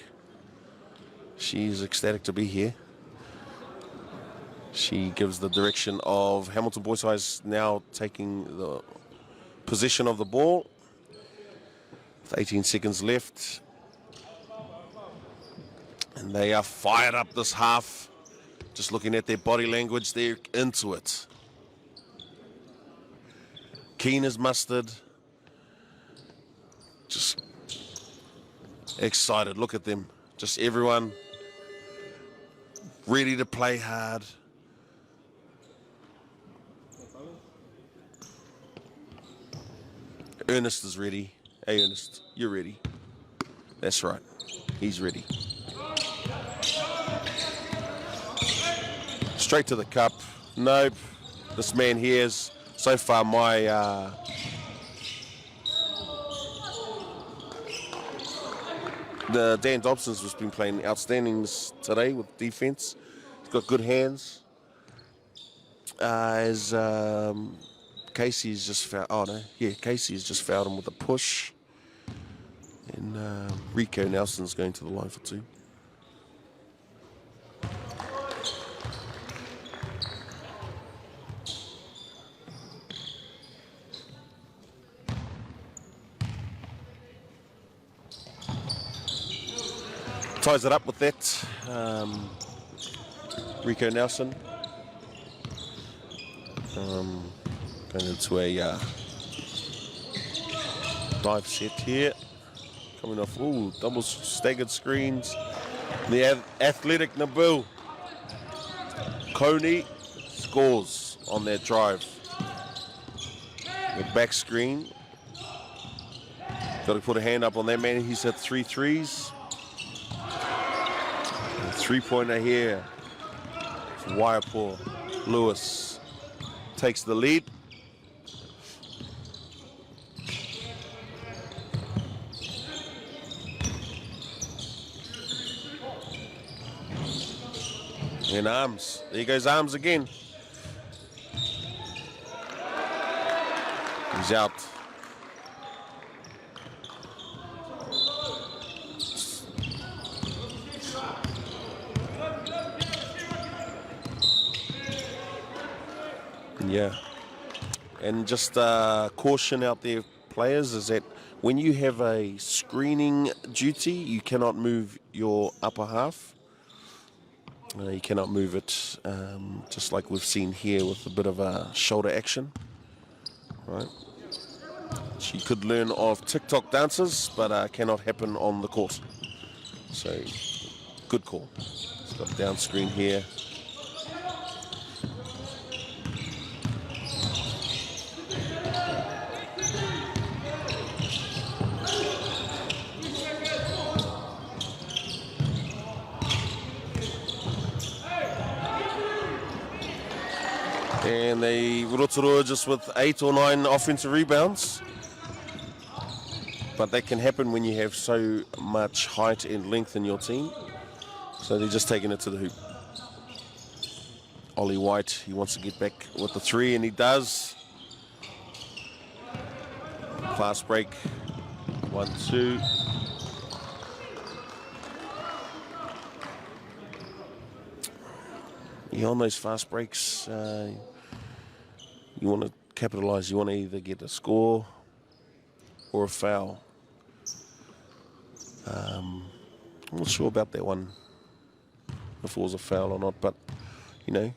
[SPEAKER 6] She is ecstatic to be here. She gives the direction of Hamilton Boys High is now taking the possession of the ball. With 18 seconds left. And they are fired up this half. Just looking at their body language, they're into it. Keen as mustard. Just excited. Look at them. Just everyone ready to play hard. Ernest is ready. Hey, Ernest, you're ready. That's right. He's ready. Straight to the cup. Nope. This man here is so far my the Dan Dobson's has been playing outstanding today with defense. He's got good hands. As Casey's just fouled. Oh no, yeah, Casey's just fouled him with a push. And Rico Nelson's going to the line for 2. Ties it up with that. Rico Nelson. Going into a dive set here. Coming off, ooh, double staggered screens. The athletic Nabil Coney scores on that drive. The back screen. Got to put a hand up on that man. He's had 3 threes. 3-pointer here. Waiapua. Lewis takes the lead. And Arms. There goes Arms again. He's out. Yeah, and just caution out there, players, is that when you have a screening duty, you cannot move your upper half. You cannot move it, just like we've seen here with a bit of a shoulder action. Right? She could learn of TikTok dances, but cannot happen on the court. So, good call. It's got down screen here. And they Rotorua just with 8 or 9 offensive rebounds. But that can happen when you have so much height and length in your team. So they're just taking it to the hoop. Ollie White, he wants to get back with the 3, and he does. Fast break. 1-2. Yeah, on those fast breaks, you want to capitalize. You want to either get a score or a foul. I'm not sure about that one, if it was a foul or not, but, you know.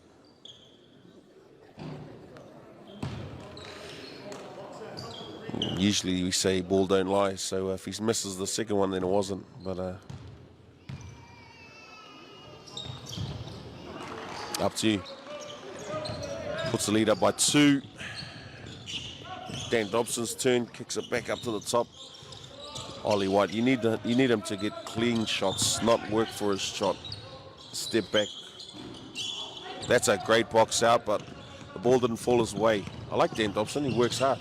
[SPEAKER 6] Usually we say ball don't lie, so if he misses the second one, then it wasn't. But up to you. Puts the lead up by 2. Dan Dobson's turn, kicks it back up to the top. Ollie White. You need him to get clean shots, not work for his shot. Step back. That's a great box out, but the ball didn't fall his way. I like Dan Dobson. He works hard.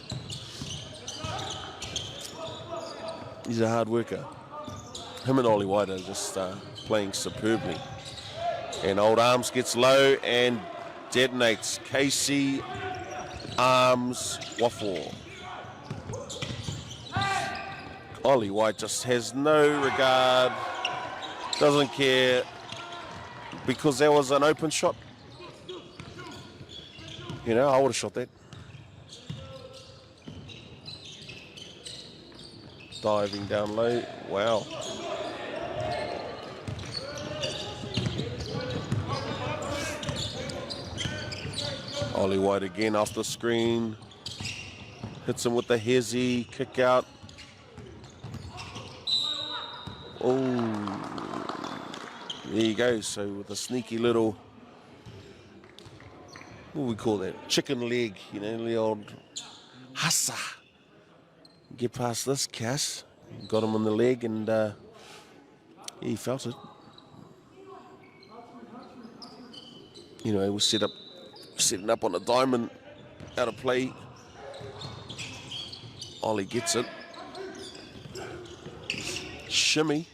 [SPEAKER 6] He's a hard worker. Him and Ollie White are just playing superbly. And Old Arms gets low and detonates. Casey Arms waffle. Ollie White just has no regard, doesn't care, because there was an open shot. You know, I would have shot that. Diving down low, wow. Ollie White again off the screen. Hits him with the hezzy, kick out. Oh, there you go. So with a sneaky little, what do we call that? Chicken leg, you know, the old hassa. Get past this, Cass. Got him on the leg and he felt it. You know, we're setting up on a diamond, out of play. Ollie gets it. Shimmy.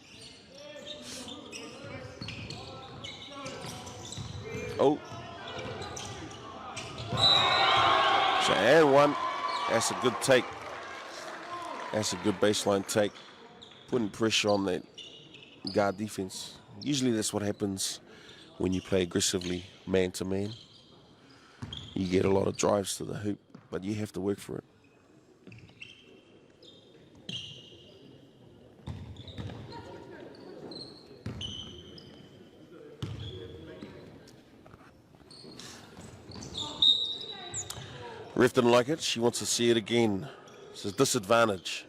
[SPEAKER 6] Oh. So, and one. That's a good take. That's a good baseline take. Putting pressure on that guard defense. Usually that's what happens when you play aggressively man to man. You get a lot of drives to the hoop, but you have to work for it. Ref didn't like it. She wants to see it again. It's a disadvantage.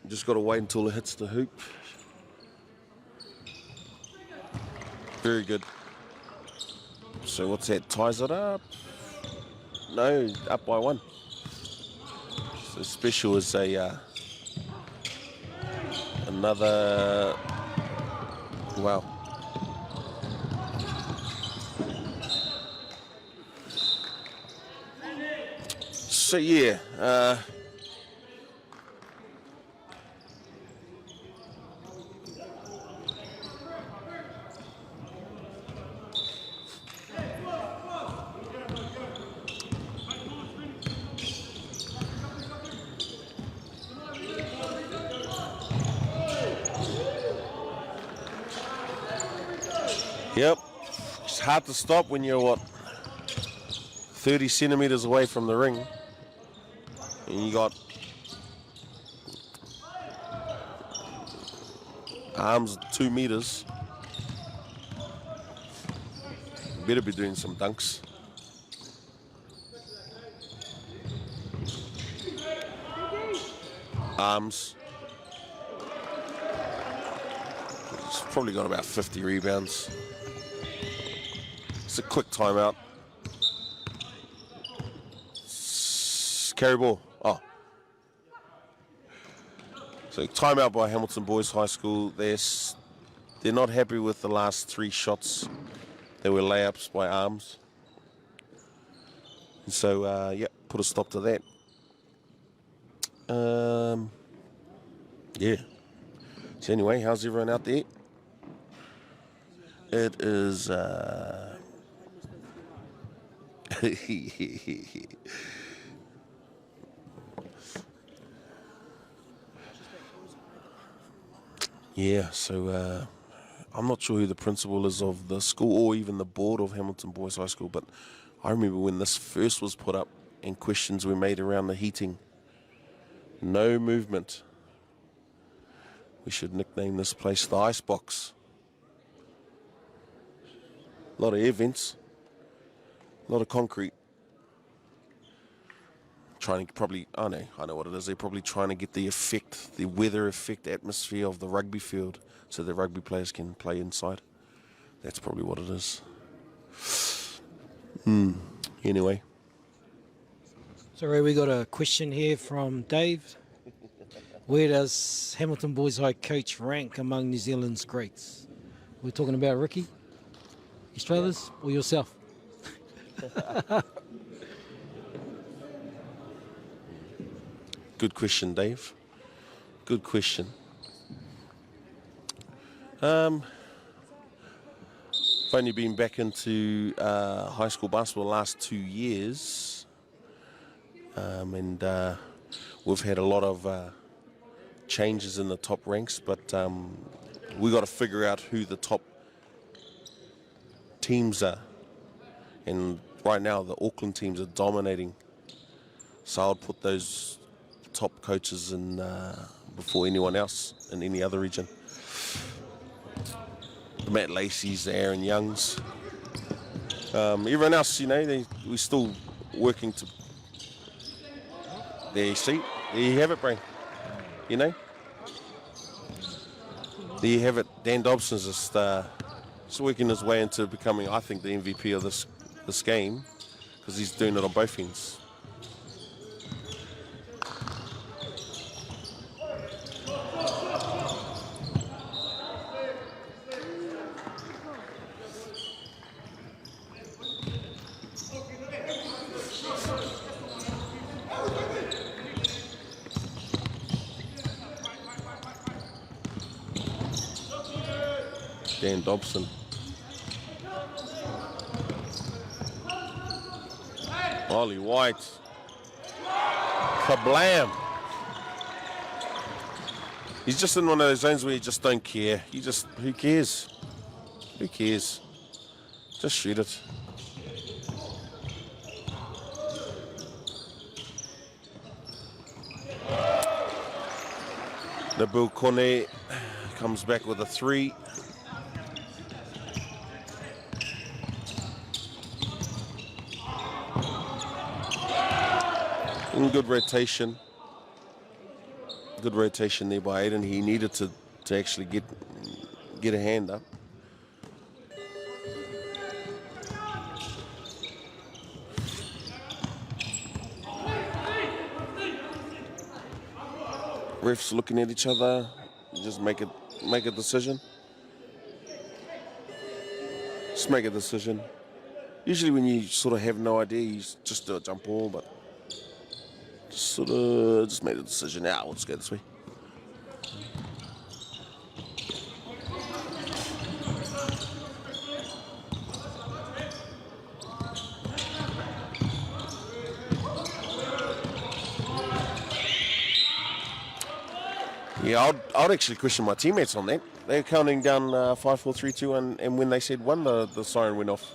[SPEAKER 6] Just got to wait until it hits the hoop. Very good. So what's that? Ties it up? No, up by one. So special is a another. Wow. So yeah, yep, it's hard to stop when you're, what, 30 centimeters away from the ring. And you got Arms 2 meters. Better be doing some dunks. Arms. He's probably got about 50 rebounds. It's a quick timeout. Carry ball. Oh. So timeout by Hamilton Boys High School. They're not happy with the last 3 shots. They were layups by Arms. And so, yeah, put a stop to that. Yeah. So anyway, how's everyone out there? It is... Yeah, so I'm not sure who the principal is of the school or even the board of Hamilton Boys High School, but I remember when this first was put up and questions were made around the heating. No movement. We should nickname this place the Icebox. A lot of air vents, a lot of concrete. Trying to probably, I know what it is. They're probably trying to get the effect, the weather effect atmosphere of the rugby field so the rugby players can play inside. That's probably what it is. Anyway.
[SPEAKER 5] So Ray, we got a question here from Dave. Where does Hamilton Boys High coach rank among New Zealand's greats? We're talking about Ricky, Australis, or yourself?
[SPEAKER 6] Good question, Dave. Good question. I've only been back into high school basketball the last 2 years, and we've had a lot of changes in the top ranks, but we got to figure out who the top teams are. And right now, the Auckland teams are dominating. So I'll put those top coaches in before anyone else in any other region. The Matt Lacey's, the Aaron Youngs. Everyone else, you know, we're still working to. There you see, there you have it, Brain. You know, there you have it. Dan Dobson's just working his way into becoming, I think, the MVP of this game, because he's doing it on both ends. Dan Dobson. Ollie White. Kablam. He's just in one of those zones where you just don't care. Who cares? Who cares? Just shoot it. Nabil Kone comes back with a 3. Good rotation. Good rotation there by Aiden. He needed to actually get a hand up. Refs looking at each other. Just make a decision. Just make a decision. Usually when you sort of have no idea, you just do a jump ball, but just made a decision. Now let's go this way. Yeah, I'd actually question my teammates on that. They're counting down 5, 4, 3, 2, and when they said 1, the siren went off.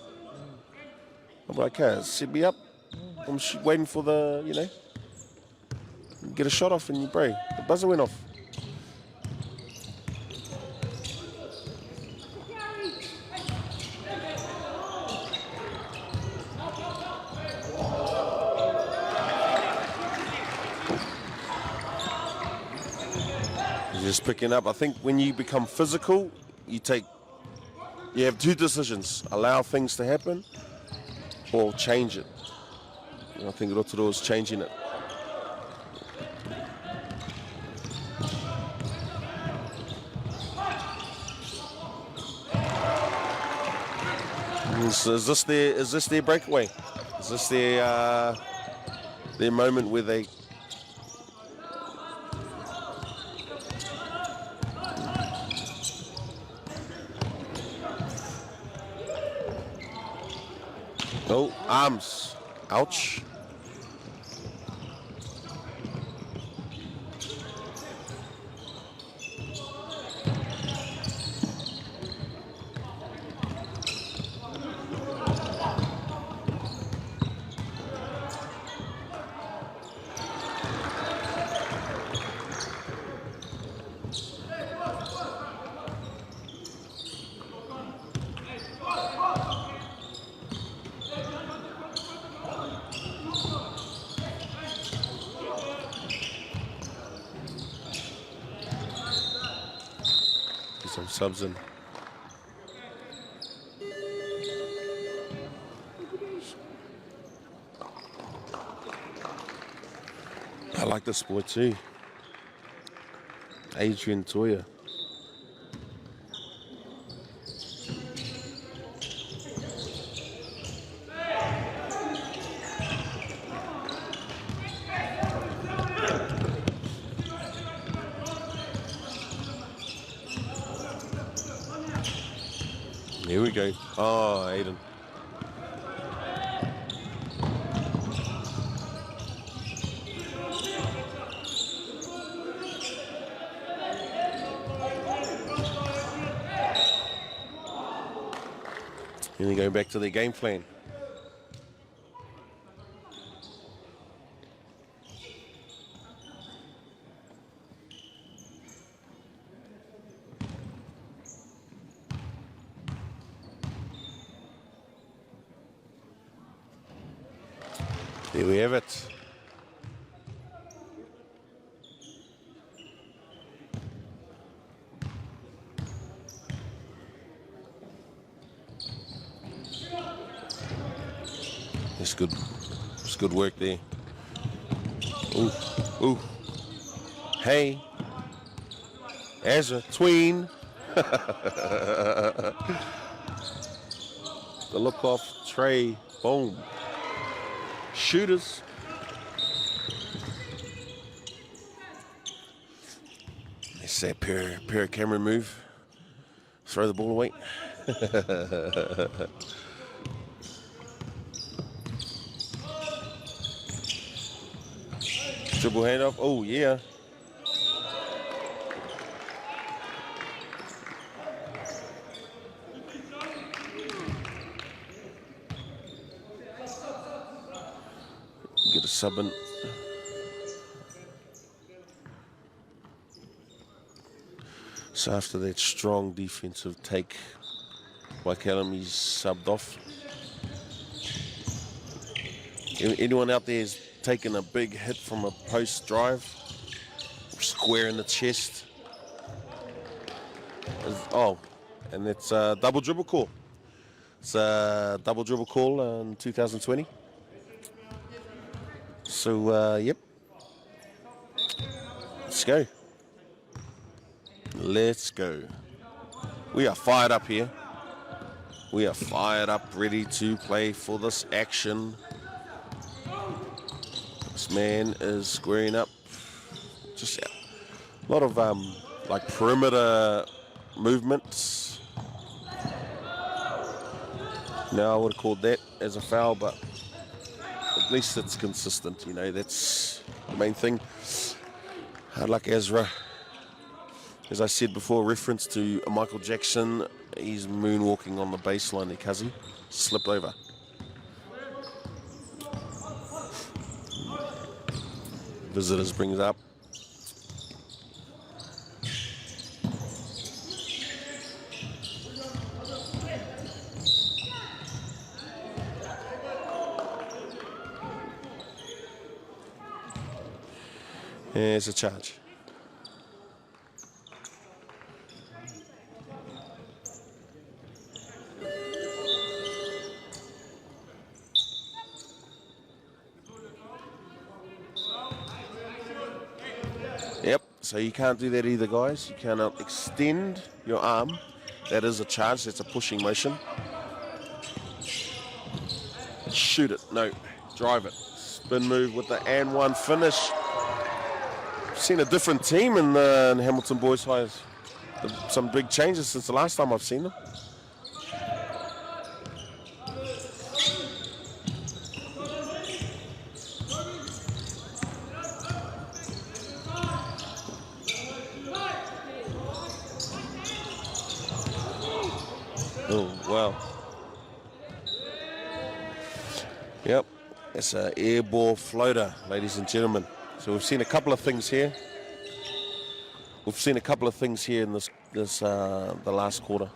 [SPEAKER 6] I'm like, okay, set me up. I'm waiting for the, you know, get a shot off, and bro, the buzzer went off. Just picking up. I think when you become physical, you have 2 decisions: allow things to happen or change it. And I think Rotorua is changing it. So is this their breakaway? Is this their moment where they? Oh, arms. Ouch. Some subs in. I like the sport too. Adrian Toya. Here we go. Oh, Aiden. Here we go back to their game plan. There we have it. It's good. It's good work there. Ooh, ooh. Hey, Ezra, tween. The look off tray. Boom. Shooters. It's that pair of camera move. Throw the ball away. Dribble handoff. Oh yeah. Get a sub in. So after that strong defensive take by Callum, he's subbed off. Anyone out there has taken a big hit from a post drive, square in the chest? Oh, and it's a double dribble call. It's a double dribble call in 2020. So, yep. Let's go. Let's go. We are fired up here. We are fired up, ready to play for this action. This man is squaring up. Just a lot of like perimeter movements. Now I would have called that as a foul, but at least it's consistent, you know, that's the main thing. Like Ezra, as I said before, reference to Michael Jackson, he's moonwalking on the baseline there, Cuzzy. Slipped over. Visitors brings up. There's a charge. Yep, so you can't do that either, guys. You cannot extend your arm. That is a charge, that's a pushing motion. Shoot it, no, drive it. Spin move with the and one finish. Seen a different team in Hamilton Boys High. Some big changes since the last time I've seen them. Oh, wow. Yep, it's an air ball floater, ladies and gentlemen. So we've seen a couple of things here. We've seen a couple of things here in the last quarter.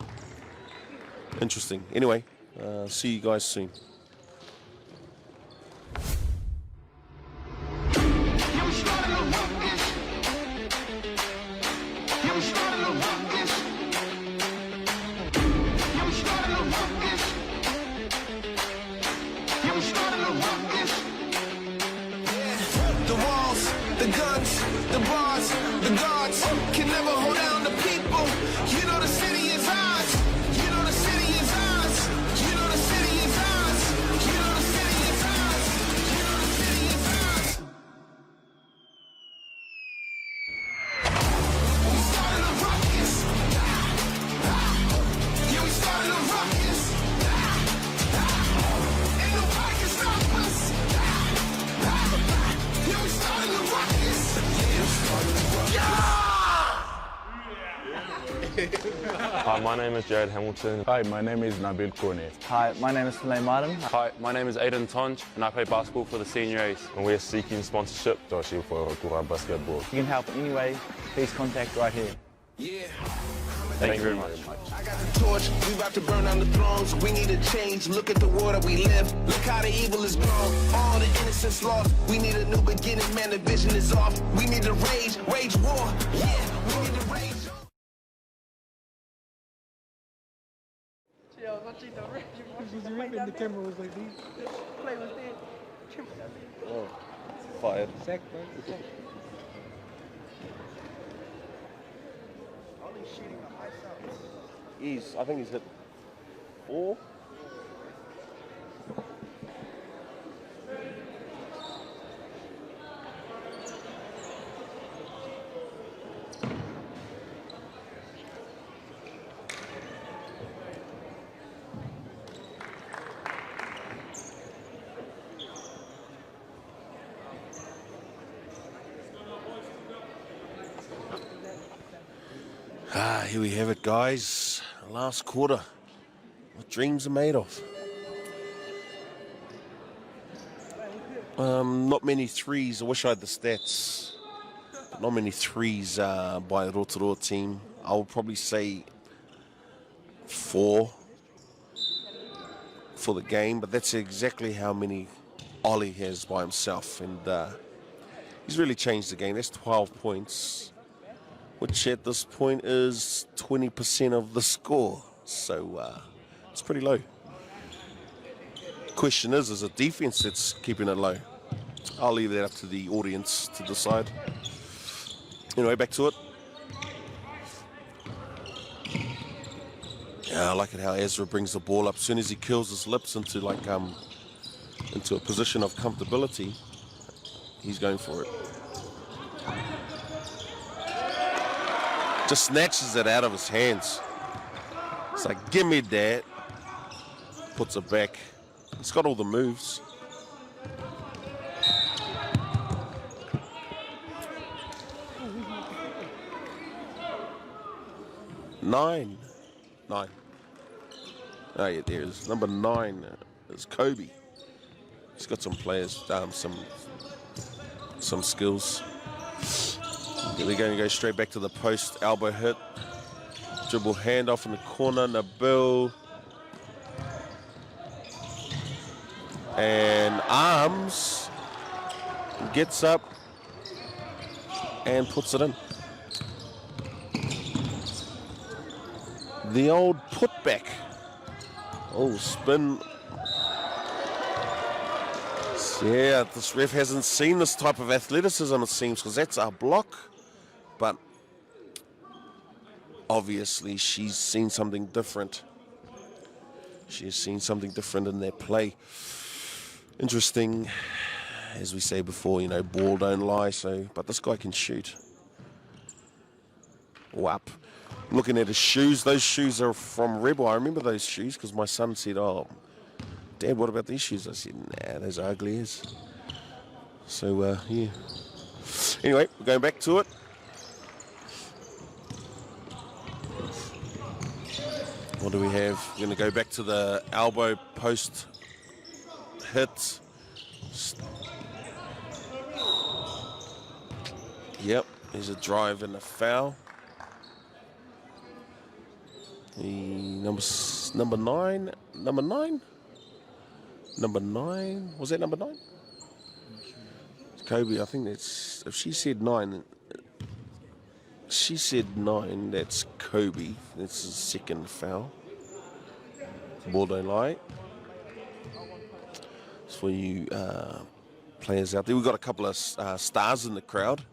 [SPEAKER 6] Interesting. Anyway, see you guys soon.
[SPEAKER 4] The walls, the guns, the bars, the guards can never hold down the people. You know the city is ours. You know the city is ours. You know the city is ours. You know the city is ours. You know the city is ours. We started a ruckus. Yeah, we started a ruckus. Ain't nobody can stop us. Yeah, we started a ruckus.
[SPEAKER 1] Hi, my name is Jared Hamilton.
[SPEAKER 2] Hi, my name is Nabil Kone.
[SPEAKER 3] Hi, my name is Soleil Martin.
[SPEAKER 1] Hi, my name is Aiden Tonj, and I play basketball for the Senior Ace, and we are seeking sponsorship.
[SPEAKER 2] Toshi for Raukura Basketball.
[SPEAKER 3] If you can help in any way, please contact right here.
[SPEAKER 4] Yeah.
[SPEAKER 1] Thank you very much.
[SPEAKER 4] I got the torch, we about to burn down the thrones. We need a change, look at the world that we live. Look how the evil is grown, all the innocence lost. We need a new beginning, man, the vision is off. We need to wage war, yeah, we need to rage.
[SPEAKER 5] The camera was like this.
[SPEAKER 7] Oh, fired.
[SPEAKER 5] Sack, bro.
[SPEAKER 7] I think he's hit 4.
[SPEAKER 6] Here we have it, guys. Last quarter. What dreams are made of. Not many threes. I wish I had the stats. But not many threes by the Rotorua team. I would probably say 4 for the game, but that's exactly how many Ollie has by himself. And he's really changed the game. That's 12 points. Which at this point is 20% of the score. So it's pretty low. Question is it defense that's keeping it low? I'll leave that up to the audience to decide. Anyway, back to it. Yeah, I like it how Ezra brings the ball up. As soon as he curls his lips into into a position of comfortability, he's going for it. Just snatches it out of his hands. It's like, give me that. Puts it back. He's got all the moves. Nine. Oh yeah, there's number 9 is Kobe. He's got some players, some skills. They're going to go straight back to the post, elbow hit, dribble handoff in the corner, Nabil. And arms, gets up and puts it in. The old putback. Oh, spin. Yeah, this ref hasn't seen this type of athleticism, it seems, because that's our block. But obviously she's seen something different. She's seen something different in their play. Interesting, as we say before, ball don't lie. So, but this guy can shoot. Whap. Looking at his shoes, those shoes are from Rebel. I remember those shoes because my son said, "Oh, Dad, what about these shoes?" I said, "Nah, those are ugly as." So, yeah. Anyway, we're going back to it. What do we have? We're going to go back to the elbow post hit. Yep, there's a drive and a foul. Number 9. Was that number 9? Kobe, I think that's, if she said 9, she said 9, that's Kobe. That's his second foul. Ball don't lie. It's for you players out there. We've got a couple of stars in the crowd.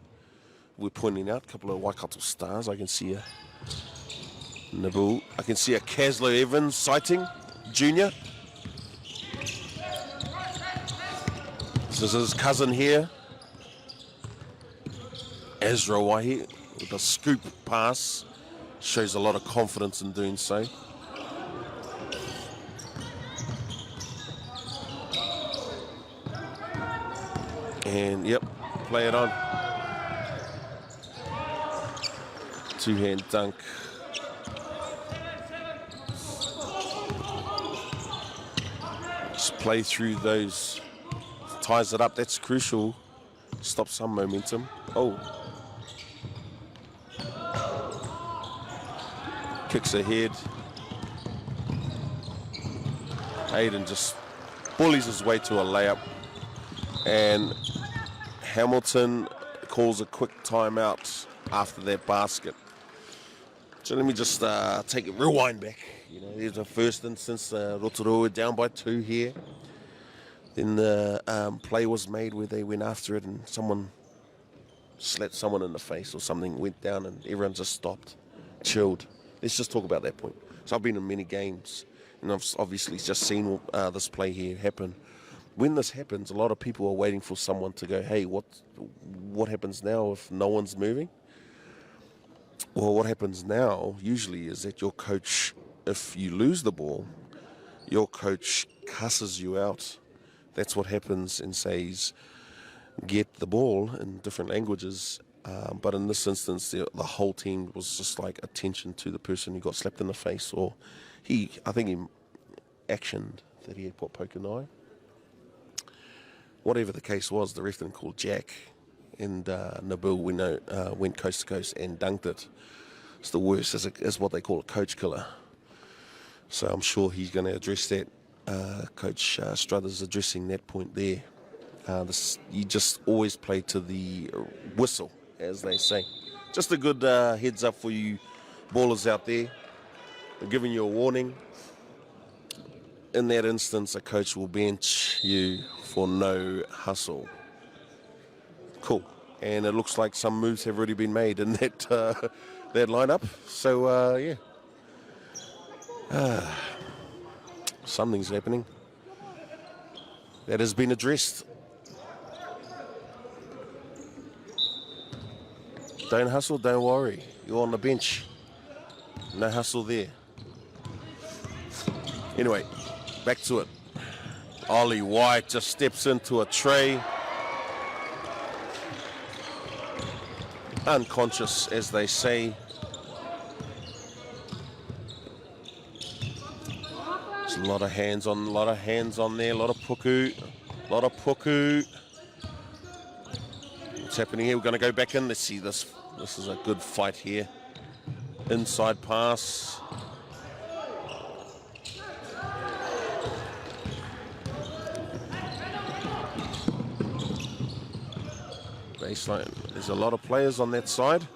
[SPEAKER 6] we're pointing out, a couple of Waikato stars. I can see a Nabu. I can see a Caslo Evans sighting, junior. This is his cousin here. Ezra Waihi with a scoop pass. Shows a lot of confidence in doing so. And yep, play it on. Two-hand dunk. Just play through those. Ties it up, that's crucial. Stop some momentum. Oh. Kicks ahead. Hayden just bullies his way to a layup. And Hamilton calls a quick timeout after that basket. So let me just take a rewind back. You know, there's the first instance, Rotorua down by 2 here. Then the play was made where they went after it and someone slapped someone in the face or something, went down and everyone just stopped, chilled. Let's just talk about that point. So I've been in many games and I've obviously just seen this play here happen. When this happens, a lot of people are waiting for someone to go, hey, what happens now if no one's moving? Well, what happens now usually is that your coach, if you lose the ball, your coach cusses you out. That's what happens and says, get the ball in different languages. But in this instance, the whole team was just like attention to the person who got slapped in the face, or I think he actioned that he had put poke in the eye. Whatever the case was, the ref didn't call Jack, and Nabil, we know, went coast to coast and dunked it. It's the worst, is what they call a coach killer. So I'm sure he's going to address that. Coach Struthers addressing that point there. You just always play to the whistle, as they say. Just a good heads up for you ballers out there. They're giving you a warning. In that instance, a coach will bench you for no hustle. Cool. And it looks like some moves have already been made in that that lineup. So yeah. Something's happening. That has been addressed. Don't hustle, don't worry. You're on the bench. No hustle there. Anyway, back to it. Ollie White just steps into a tray. Unconscious, as they say. There's a lot of hands on there, a lot of puku. What's happening here? We're going to go back in. Let's see this. This is a good fight here. Inside pass. Baseline. There's a lot of players on that side.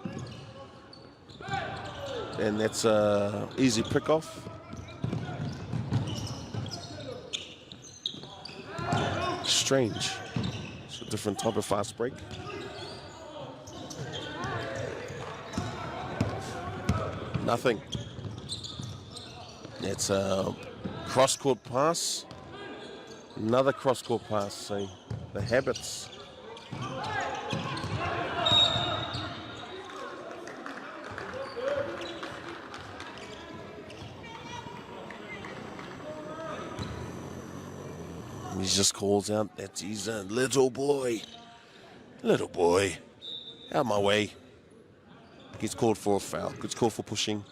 [SPEAKER 6] And that's an easy pick-off. Strange. It's a different type of fast break. Nothing. It's a cross-court pass. Another cross-court pass. So the habits. He just calls out that he's a little boy. Little boy. Out of my way. Gets called for a foul. Gets called for pushing.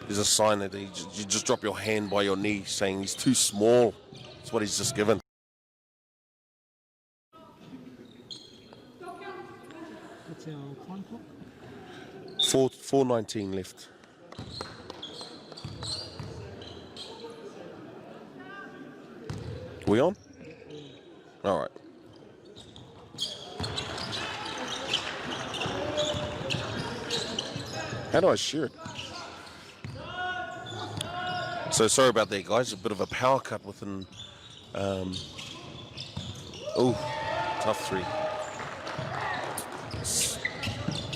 [SPEAKER 6] There's a sign that you just drop your hand by your knee saying he's too small. That's what he's just given.
[SPEAKER 5] What's our time clock?
[SPEAKER 6] 4:19 left. We on? All right. How do I share it? So sorry about that, guys. A bit of a power cut within. Oh, tough three.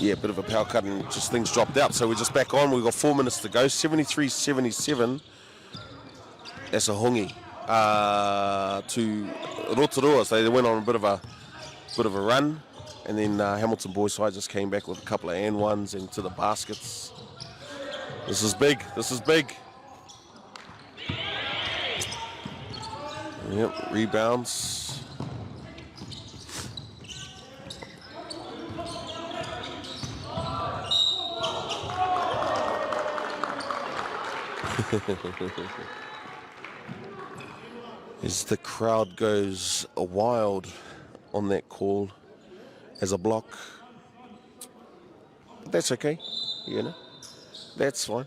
[SPEAKER 6] Yeah, bit of a power cut and just things dropped out. So we're just back on. We've got 4 minutes to go. 73-77. That's a hongi to Rotorua. So they went on a bit of a run. And then Hamilton Boys High just came back with a couple of and ones into the baskets. This is big. This is big. Yep, rebounds. As the crowd goes wild on that call as a block. But that's okay, you know. That's fine.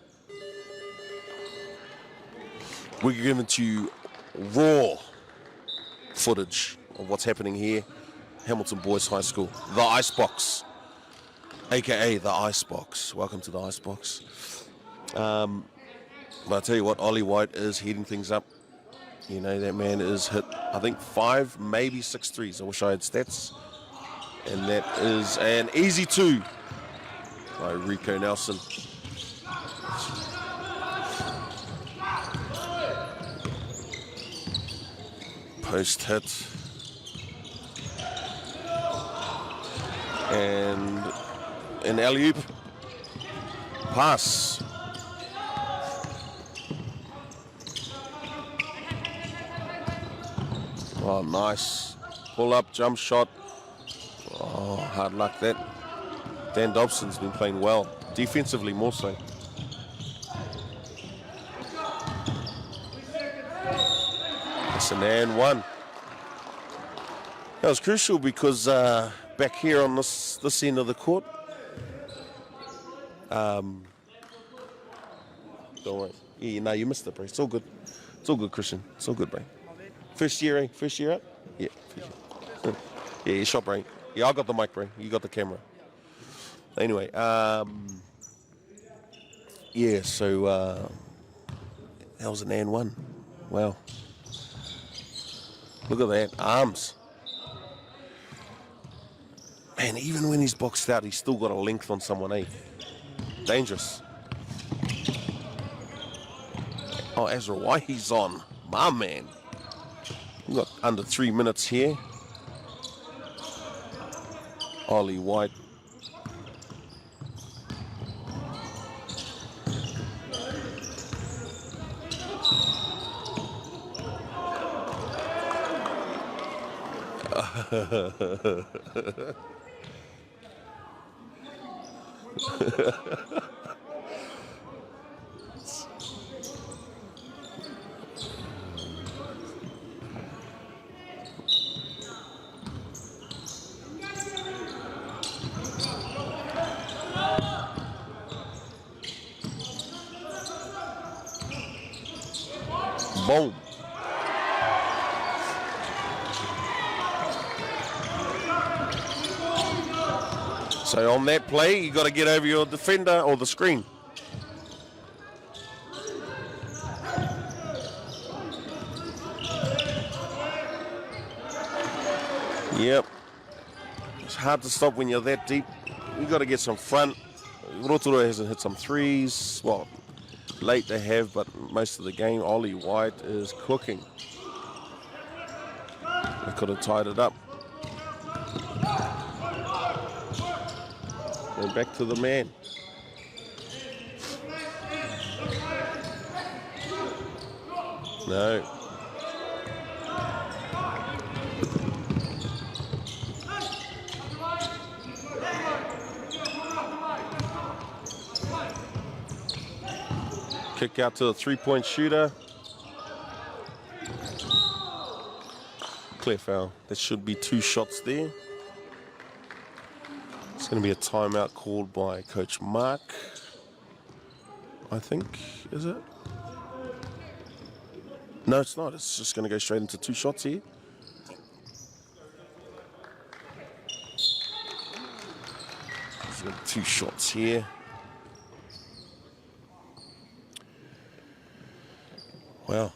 [SPEAKER 6] We're giving to you raw footage of what's happening here. Hamilton Boys High School, the Icebox, aka the Icebox. Welcome to the Icebox. But I tell you what, Ollie White is heating things up. You know, that man is hit, I think, 5, maybe 6 threes. I wish I had stats. And that is an easy 2 by Rico Nelson. Post hit. And an alley-oop. Pass. Oh, nice. Pull up, jump shot. Oh, hard luck that. Dan Dobson's been playing well. Defensively more so. That's an and one. That was crucial because back here on this end of the court. Don't worry. Yeah, no, you missed it, bro. It's all good. It's all good, Christian. It's all good, bro. First year, eh? First year up? Yeah, first year. Yeah, you shot, bro. Yeah, I got the mic, bro. You got the camera. Anyway, yeah, so that was an and one. Wow. Look at that. Arms. Man, even when he's boxed out, he's still got a length on someone, eh? Dangerous. Oh, Ezra Waihi's on. My man. We've got under 3 minutes here. Ollie White. Boom. So on that play, you got to get over your defender or the screen. Yep. It's hard to stop when you're that deep. You got to get some front. Rotorua hasn't hit some threes. Well, late they have, but most of the game, Ollie White is cooking. They could have tied it up. And back to the man. No. Kick out to the three-point shooter. Clear foul. There should be 2 shots there. It's going to be a timeout called by Coach Mark, I think, is it? No, it's not. It's just going to go straight into 2 shots here. He's got 2 shots here. Well.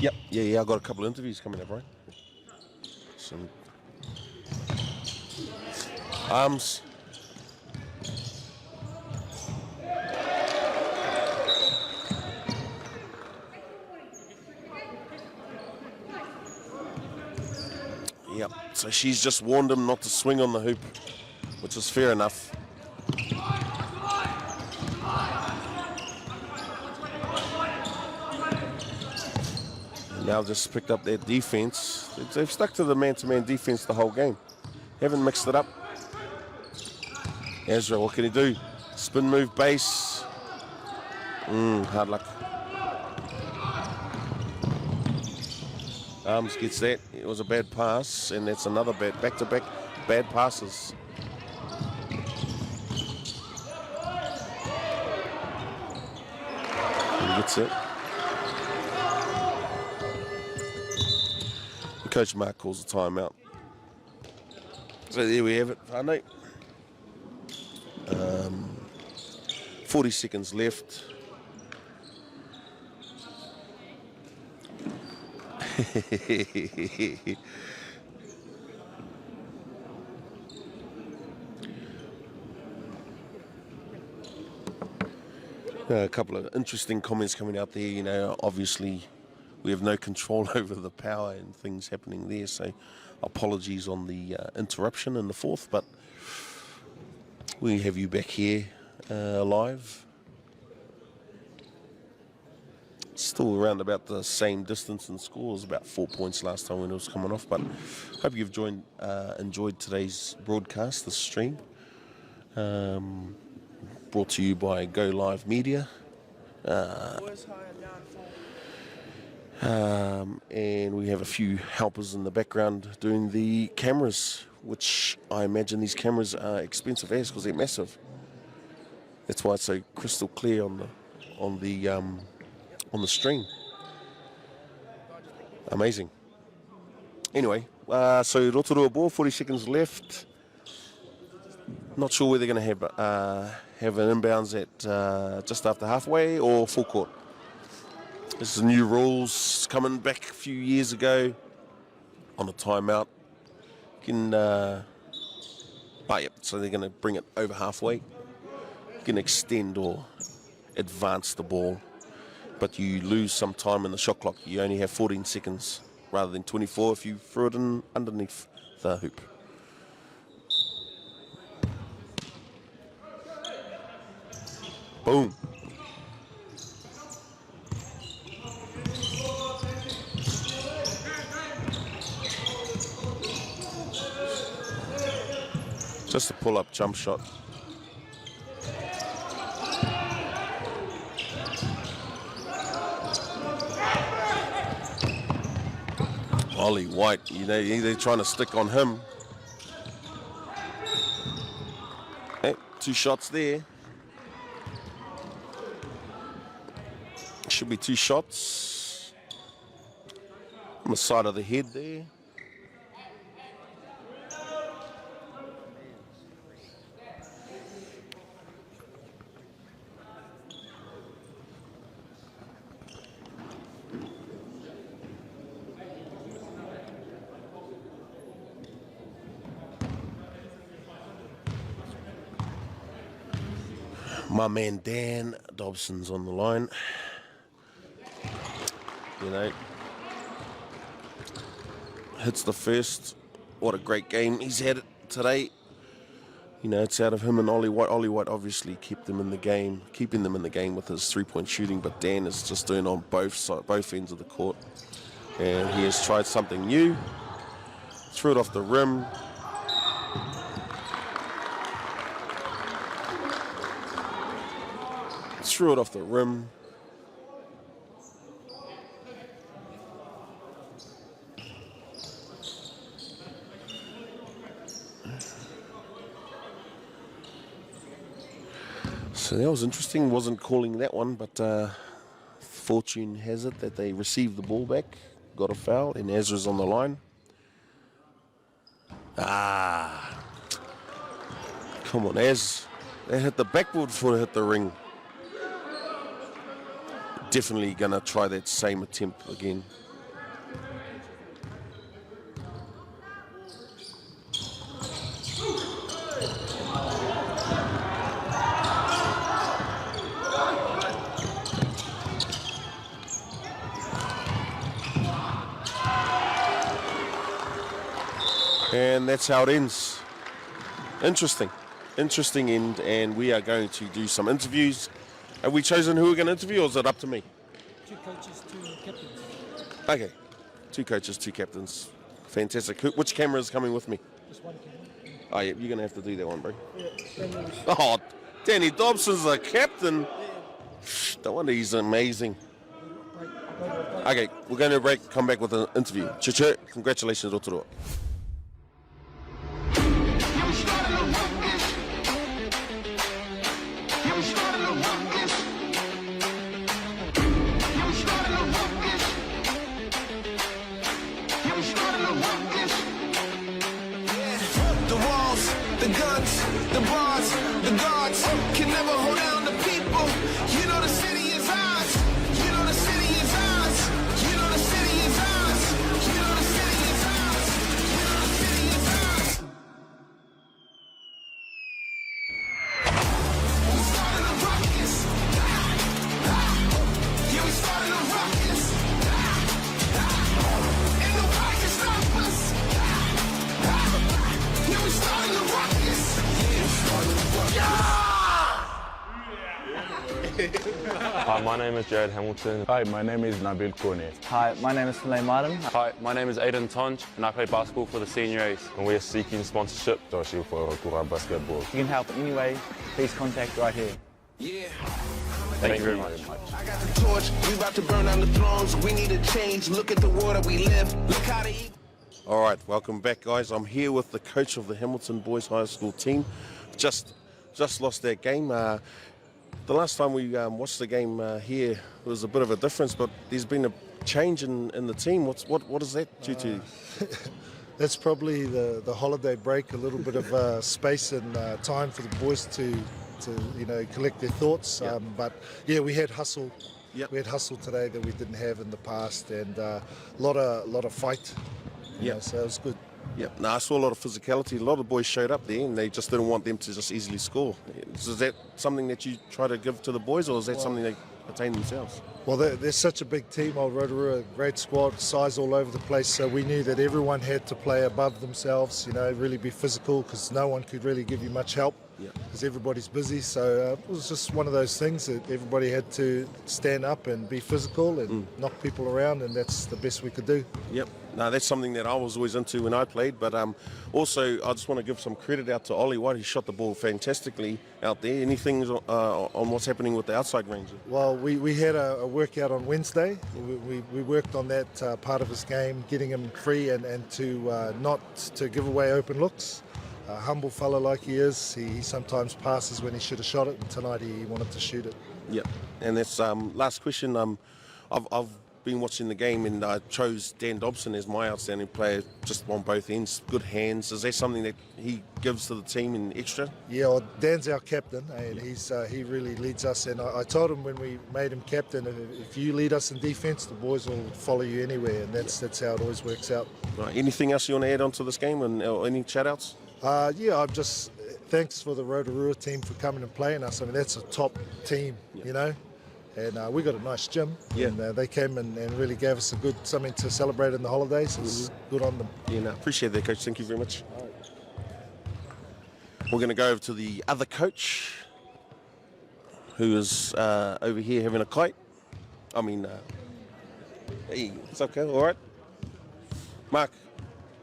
[SPEAKER 6] Yep, yeah, I've got a couple of interviews coming up, right? Some arms. Yep, so she's just warned him not to swing on the hoop, which is fair enough. Now just picked up their defense. They've stuck to the man-to-man defense the whole game. Haven't mixed it up. Ezra, what can he do? Spin move base. Hard luck. Arms gets that. It was a bad pass, and that's another bad back-to-back bad passes. He gets it. Coach Mark calls the timeout. So there we have it, Whanau. 40 seconds left. A couple of interesting comments coming out there. You know, obviously we have no control over the power and things happening there, so apologies on the interruption in the fourth, but we have you back here live. Still around about the same distance in scores, about 4 points last time when it was coming off, but hope you've enjoyed today's broadcast, the stream. Brought to you by Go Live Media. And we have a few helpers in the background doing the cameras, which I imagine these cameras are expensive as because they're massive. That's why it's so crystal clear on the stream. Amazing. Anyway, so Rotorua ball, 40 seconds left. Not sure whether they're going to have an inbounds at just after halfway or full court. This is new rules coming back a few years ago on a timeout. So they're going to bring it over halfway. You can extend or advance the ball, but you lose some time in the shot clock. You only have 14 seconds rather than 24 if you throw it in underneath the hoop. Boom. Just a pull-up jump shot. Ollie White, you know, they're trying to stick on him. Hey, 2 shots there. Should be 2 shots. On the side of the head there. My man Dan Dobson's on the line. You know, hits the first. What a great game he's had today. You know, it's out of him and Ollie White. Ollie White obviously kept them in the game, keeping them in the game with his 3-point shooting, but Dan is just doing on both ends of the court. And he has tried something new. Threw it off the rim. Threw it off the rim. So that was interesting. Wasn't calling that one, but fortune has it that they received the ball back, got a foul, and Ezra's on the line. Come on, Ez. They hit the backboard before they hit the ring. Definitely gonna try that same attempt again. And that's how it ends. Interesting end, and we are going to do some interviews. Have we chosen who we're going to interview, or is it up to me?
[SPEAKER 5] 2 coaches, 2 captains.
[SPEAKER 6] Okay, 2 coaches, 2 captains. Fantastic. Which camera is coming with me?
[SPEAKER 5] Just 1 camera.
[SPEAKER 6] Oh yeah, you're going to have to do that one, bro.
[SPEAKER 5] Yeah,
[SPEAKER 6] Oh, Danny Dobson's the captain. No wonder he's amazing. Okay, we're going to break, come back with an interview. Chichu, congratulations, Rotorua.
[SPEAKER 4] The walls, the guns, the bars, the guards can never hold down the people. You know the city is ours. You know the city is ours. You know the city is ours. You know the city is ours. You know the city is ours. We started a ruckus. Yeah, we started a ruckus. And nobody can stop us. Yeah, we started a ruckus. Yeah, we started a ruckus.
[SPEAKER 1] Hi, my name is Jared Hamilton.
[SPEAKER 2] Hi, my name is Nabil Kone.
[SPEAKER 3] Hi, my name is Sulay Martin.
[SPEAKER 1] Hi, my name is Aidan Tonj, and I play basketball for the Senior Ace, and we are seeking sponsorship.
[SPEAKER 2] Joshi for Raukura Basketball.
[SPEAKER 3] If you can help in any way, please contact right here.
[SPEAKER 4] Yeah.
[SPEAKER 1] Thank you very much.
[SPEAKER 4] I got the torch. We about to burn down the thrones. We need a change. Look at the water we live. Look how they eat.
[SPEAKER 6] All right, welcome back, guys. I'm here with the coach of the Hamilton Boys High School team. Just lost that game. The last time we watched the game here, there was a bit of a difference, but there's been a change in the team. What is that due to?
[SPEAKER 11] That's probably the holiday break, a little bit of space and time for the boys to collect their thoughts.
[SPEAKER 6] Yep.
[SPEAKER 11] But yeah, we had hustle.
[SPEAKER 6] Yep.
[SPEAKER 11] We had hustle today that we didn't have in the past, and a lot of fight.
[SPEAKER 6] Yep.
[SPEAKER 11] So it was good.
[SPEAKER 6] Yep. No, I saw a lot of physicality. A lot of boys showed up there, and they just didn't want them to just easily score. Is that something that you try to give to the boys, or is that something they attain themselves?
[SPEAKER 11] Well, they're such a big team, old Rotorua, great squad, size all over the place. So we knew that everyone had to play above themselves, really be physical, because no one could really give you much help. Because everybody's busy, so it was just one of those things that everybody had to stand up and be physical and knock people around, and that's the best we could do.
[SPEAKER 6] Yep. No, that's something that I was always into when I played, but also I just want to give some credit out to Ollie White. He shot the ball fantastically out there. Anything on what's happening with the outside range?
[SPEAKER 11] Well, we had a workout on Wednesday. We worked on that part of his game, getting him free and to not to give away open looks. A humble fella like he is, he sometimes passes when he should have shot it, and tonight he wanted to shoot it.
[SPEAKER 6] Yep. And that's last question. I've been watching the game, and I chose Dan Dobson as my outstanding player, just on both ends. Good hands. Is that something that he gives to the team in extra?
[SPEAKER 11] Yeah, well, Dan's our captain, and he really leads us. And I told him when we made him captain, if you lead us in defence, the boys will follow you anywhere, and that's how it always works out.
[SPEAKER 6] Right. Anything else you want to add onto this game, or any shout-outs?
[SPEAKER 11] Yeah, I'm just thanks for the Rotorua team for coming and playing us. I mean, that's a top team, and we got a nice gym.
[SPEAKER 6] Yeah.
[SPEAKER 11] And they came and really gave us something to celebrate in the holidays. It's good on them.
[SPEAKER 6] Yeah, no, appreciate that, Coach. Thank you very much. We're going to go over to the other coach, who is over here having a kite. Hey, it's okay, all right? Mark,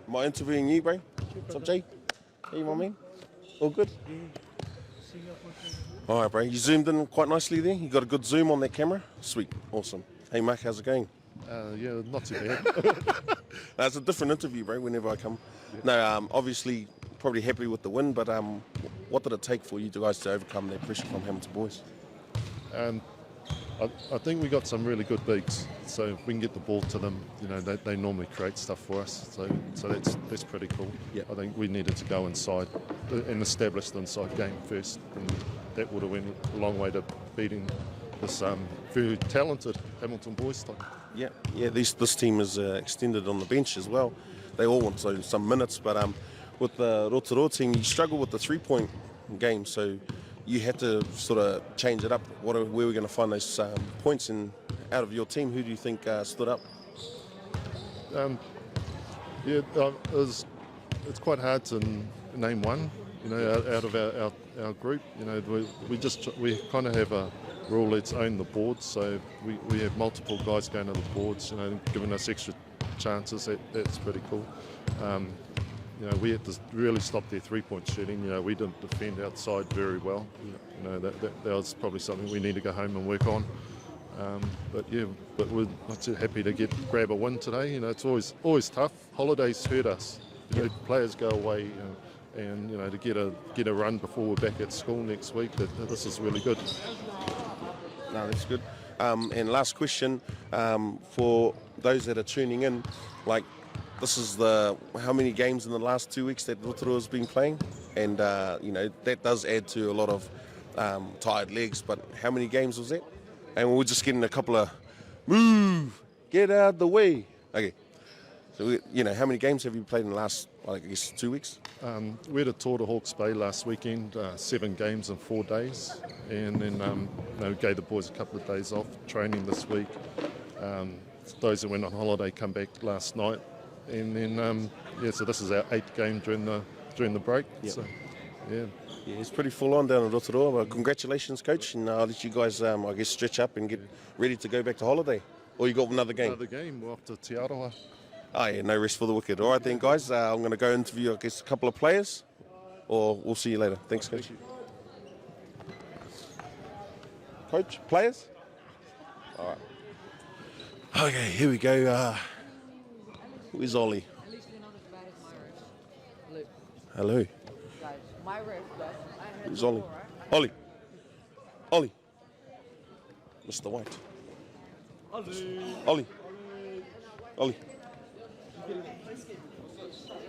[SPEAKER 6] am I interviewing you, bro? What's up, Jay? Hey, my man? All good? All right, bro. You zoomed in quite nicely there. You got a good zoom on that camera. Sweet. Awesome. Hey, Mark, how's it going?
[SPEAKER 7] Yeah, not too bad.
[SPEAKER 6] That's a different interview, bro, whenever I come. No, obviously, probably happy with the win, but what did it take for you guys to overcome that pressure from Hamilton boys?
[SPEAKER 12] I think we got some really good bigs, so if we can get the ball to them, you know, they normally create stuff for us, so that's pretty cool.
[SPEAKER 6] Yeah.
[SPEAKER 12] I think we needed to go inside and establish the inside game first, and that would have went a long way to beating this very talented Hamilton boys team.
[SPEAKER 6] Yeah. This team is extended on the bench as well. They all want some minutes, but with the Rotorua team, you struggle with the 3-point game, so you had to sort of change it up. Where are we going to find those points? And out of your team, who do you think stood up?
[SPEAKER 12] It's quite hard to name one. You know, out of our group, you know, we kind of have a rule: let's own the boards. So we have multiple guys going to the boards, you know, giving us extra chances. That's pretty cool. You know, we had to really stop their 3-point shooting. You know, we didn't defend outside very well. You know, that was probably something we need to go home and work on. But we're not too happy to grab a win today. You know, it's always tough. Holidays hurt us. You know, players go away, and you know, to get a run before we're back at school next week. This is really good.
[SPEAKER 6] No, that's good. And last question for those that are tuning in, like. This is how many games in the last 2 weeks that Rotorua has been playing, and you know, that does add to a lot of tired legs. But how many games was that? And we're just getting a couple of move, get out of the way. Okay, so you know, how many games have you played in the last, I guess, 2 weeks?
[SPEAKER 12] We had a tour to Hawke's Bay last weekend, 7 games in 4 days, and then you know, we gave the boys a couple of days off training this week. Those that went on holiday come back last night. And then, so this is our 8th game during the break.
[SPEAKER 6] Yep.
[SPEAKER 12] So, yeah,
[SPEAKER 6] it's pretty full on down in Rotorua. Well, congratulations, coach, and I'll let you guys, I guess, stretch up and get ready to go back to holiday. Or you got another game?
[SPEAKER 12] Another game. We're off to Te Aroha.
[SPEAKER 6] Oh yeah, no rest for the wicked. All right then, guys. I'm going to go interview, I guess, a couple of players, or we'll see you later. Thanks, coach. Coach, players. All right. Okay, here we go. Where's Ollie? Hello. Where's Ollie? Ollie. Mr. White. Ollie.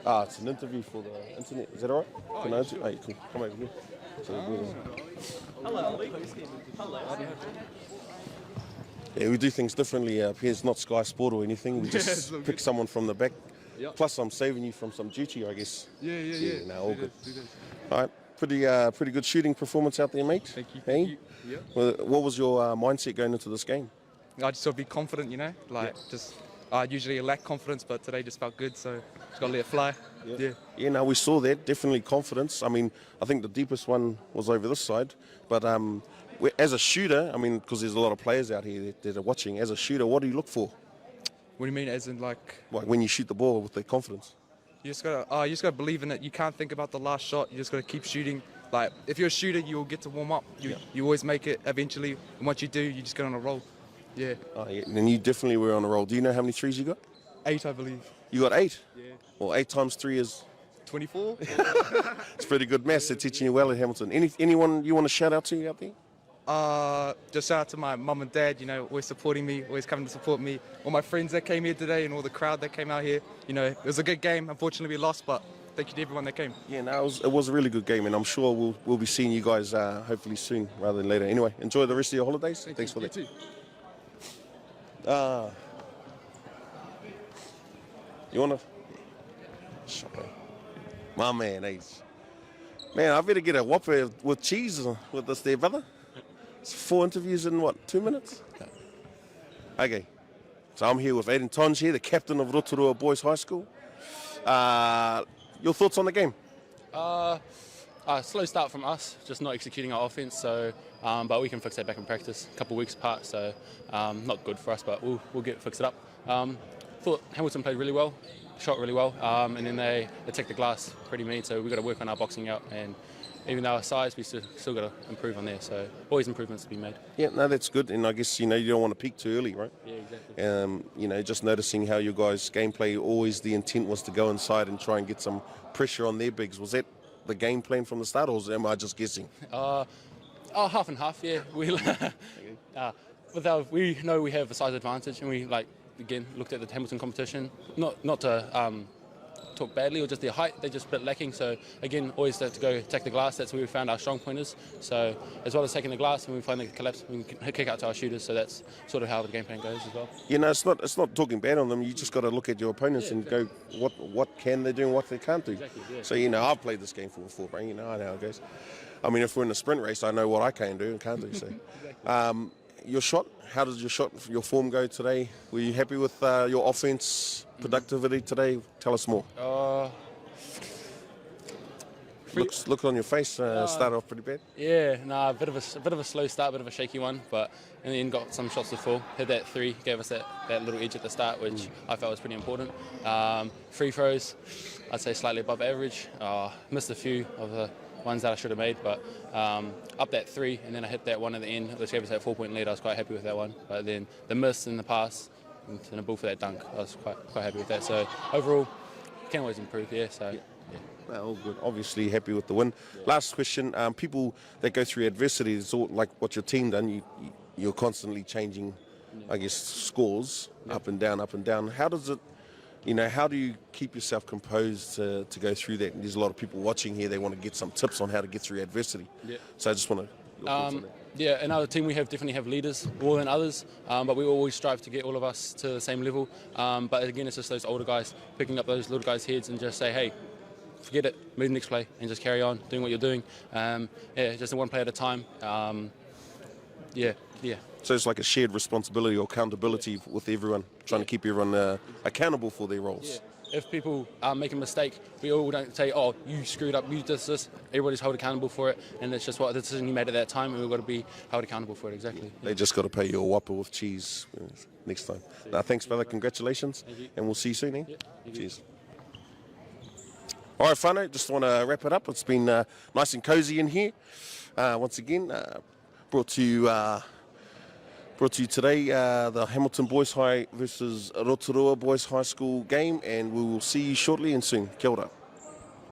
[SPEAKER 6] It's an interview for the internet. Is that all right? Can I interview? Hey, cool. Come over here. Hello, Ollie. Yeah, we do things differently up here. It's not Sky Sport or anything. We just pick someone from the back. Yep. Plus, I'm saving you from some duty, I guess. Yeah. No, all good. All right. Pretty good shooting performance out there, mate.
[SPEAKER 13] Thank you.
[SPEAKER 6] Hey?
[SPEAKER 13] Yep.
[SPEAKER 6] Well, what was your mindset going into this game?
[SPEAKER 13] I just sort of be confident, you know. I usually lack confidence, but today just felt good, so just got to let it fly.
[SPEAKER 6] Yeah, no, we saw that. Definitely confidence. I mean, I think the deepest one was over this side. But as a shooter, I mean, because there's a lot of players out here that are watching, as a shooter, what do you look for?
[SPEAKER 13] What do you mean, as in like
[SPEAKER 6] when you shoot the ball with the confidence?
[SPEAKER 13] You just gotta believe in it. You can't think about the last shot. You just gotta keep shooting. Like if you're a shooter, you'll get to warm up. You always make it eventually, and once you do, you just get on a roll. Yeah.
[SPEAKER 6] Oh, yeah. And you definitely were on a roll. Do you know how many threes you got?
[SPEAKER 13] 8, I believe.
[SPEAKER 6] You got 8?
[SPEAKER 13] Yeah.
[SPEAKER 6] Well, 8 times 3 is
[SPEAKER 13] 24.
[SPEAKER 6] It's pretty good maths. They're teaching you well at Hamilton. Anyone you want to shout out to out there?
[SPEAKER 13] Just shout out to my mum and dad, you know, always supporting me, always coming to support me. All my friends that came here today and all the crowd that came out here. You know, it was a good game. Unfortunately, we lost, but thank you to everyone that came. Yeah, no, it was a really good game, and I'm sure we'll be seeing you guys hopefully soon rather than later. Anyway, enjoy the rest of your holidays. Thanks for that. Too.
[SPEAKER 6] You want to? My man, Ace. Man, I better get a Whopper with cheese with this there, brother. It's 4 interviews in, 2 minutes? Okay. So I'm here with Aiden Tonge here, the captain of Rotorua Boys High School. Your thoughts on the game?
[SPEAKER 14] Slow start from us, just not executing our offense. So, but we can fix that back in practice. A couple of weeks apart, so not good for us, but we'll fix it up. Thought Hamilton played really well, shot really well, and then they attacked the glass pretty mean. So we've got to work on our boxing out, and even though our size, we still got to improve on there. So always improvements to be made.
[SPEAKER 6] Yeah, no, that's good. And I guess you don't want to peak too early, right?
[SPEAKER 14] Yeah, exactly.
[SPEAKER 6] Just noticing how your guys' gameplay, always the intent was to go inside and try and get some pressure on their bigs. Was that the game plan from the start, or am I just guessing?
[SPEAKER 14] Half and half, yeah. We know we have a size advantage, and we again looked at the Hamilton competition. Not to talk badly or just their height, they're just a bit lacking. So again, always have to go attack the glass. That's where we found our strong pointers. So as well as taking the glass, when we find the collapse, we can kick out to our shooters. So that's sort of how the game plan goes as well.
[SPEAKER 6] You know, it's not talking bad on them. You just got to look at your opponents and go, what can they do and what they can't do.
[SPEAKER 14] Exactly, yeah.
[SPEAKER 6] So you know, I've played this game before, bro. You know, I know how it goes. I mean, if we're in a sprint race, I know what I can do and can't do. So,
[SPEAKER 14] Exactly.
[SPEAKER 6] Your shot, how did your form go today? Were you happy with your offense productivity today? Tell us more. Look on your face, started off pretty bad.
[SPEAKER 14] Yeah, a bit of a slow start, bit of a shaky one, but in the end got some shots to fall. Hit that 3, gave us that little edge at the start, which I felt was pretty important. Free throws, I'd say slightly above average. Missed a few of the ones that I should have made, but up that 3, and then I hit that one at the end, which gave us that 4-point lead. I was quite happy with that one. But then the miss in the pass and a ball for that dunk, I was quite happy with that. So overall, can always improve. Yeah. So. Yeah.
[SPEAKER 6] Well, all good. Obviously happy with the win. Yeah. Last question: people that go through adversity, it's all like what your team done. You're constantly changing, I guess, scores up and down, up and down. How does it? You know, how do you keep yourself composed to go through that? And there's a lot of people watching here. They want to get some tips on how to get through adversity. Yeah. So I just want to.
[SPEAKER 14] Yeah, in our team we definitely have leaders more than others, but we always strive to get all of us to the same level. But again, it's just those older guys picking up those little guys' heads and just say, hey, forget it, move the next play, and just carry on doing what you're doing. Just one play at a time. Yeah.
[SPEAKER 6] So it's like a shared responsibility or accountability with everyone, trying to keep everyone accountable for their roles.
[SPEAKER 14] Yeah. If people make a mistake, we all don't say, oh, you screwed up, you did this. Everybody's held accountable for it, and it's just what the decision you made at that time, and we've got to be held accountable for it, exactly.
[SPEAKER 6] They just got to pay you a whopper with cheese next time. Thanks, brother. Congratulations, and we'll see you soon. Cheers. All right, whānau, just want to wrap it up. It's been nice and cosy in here. Once again, brought to you today the Hamilton Boys High versus Rotorua Boys High School game, and we will see you shortly and soon. Kia ora.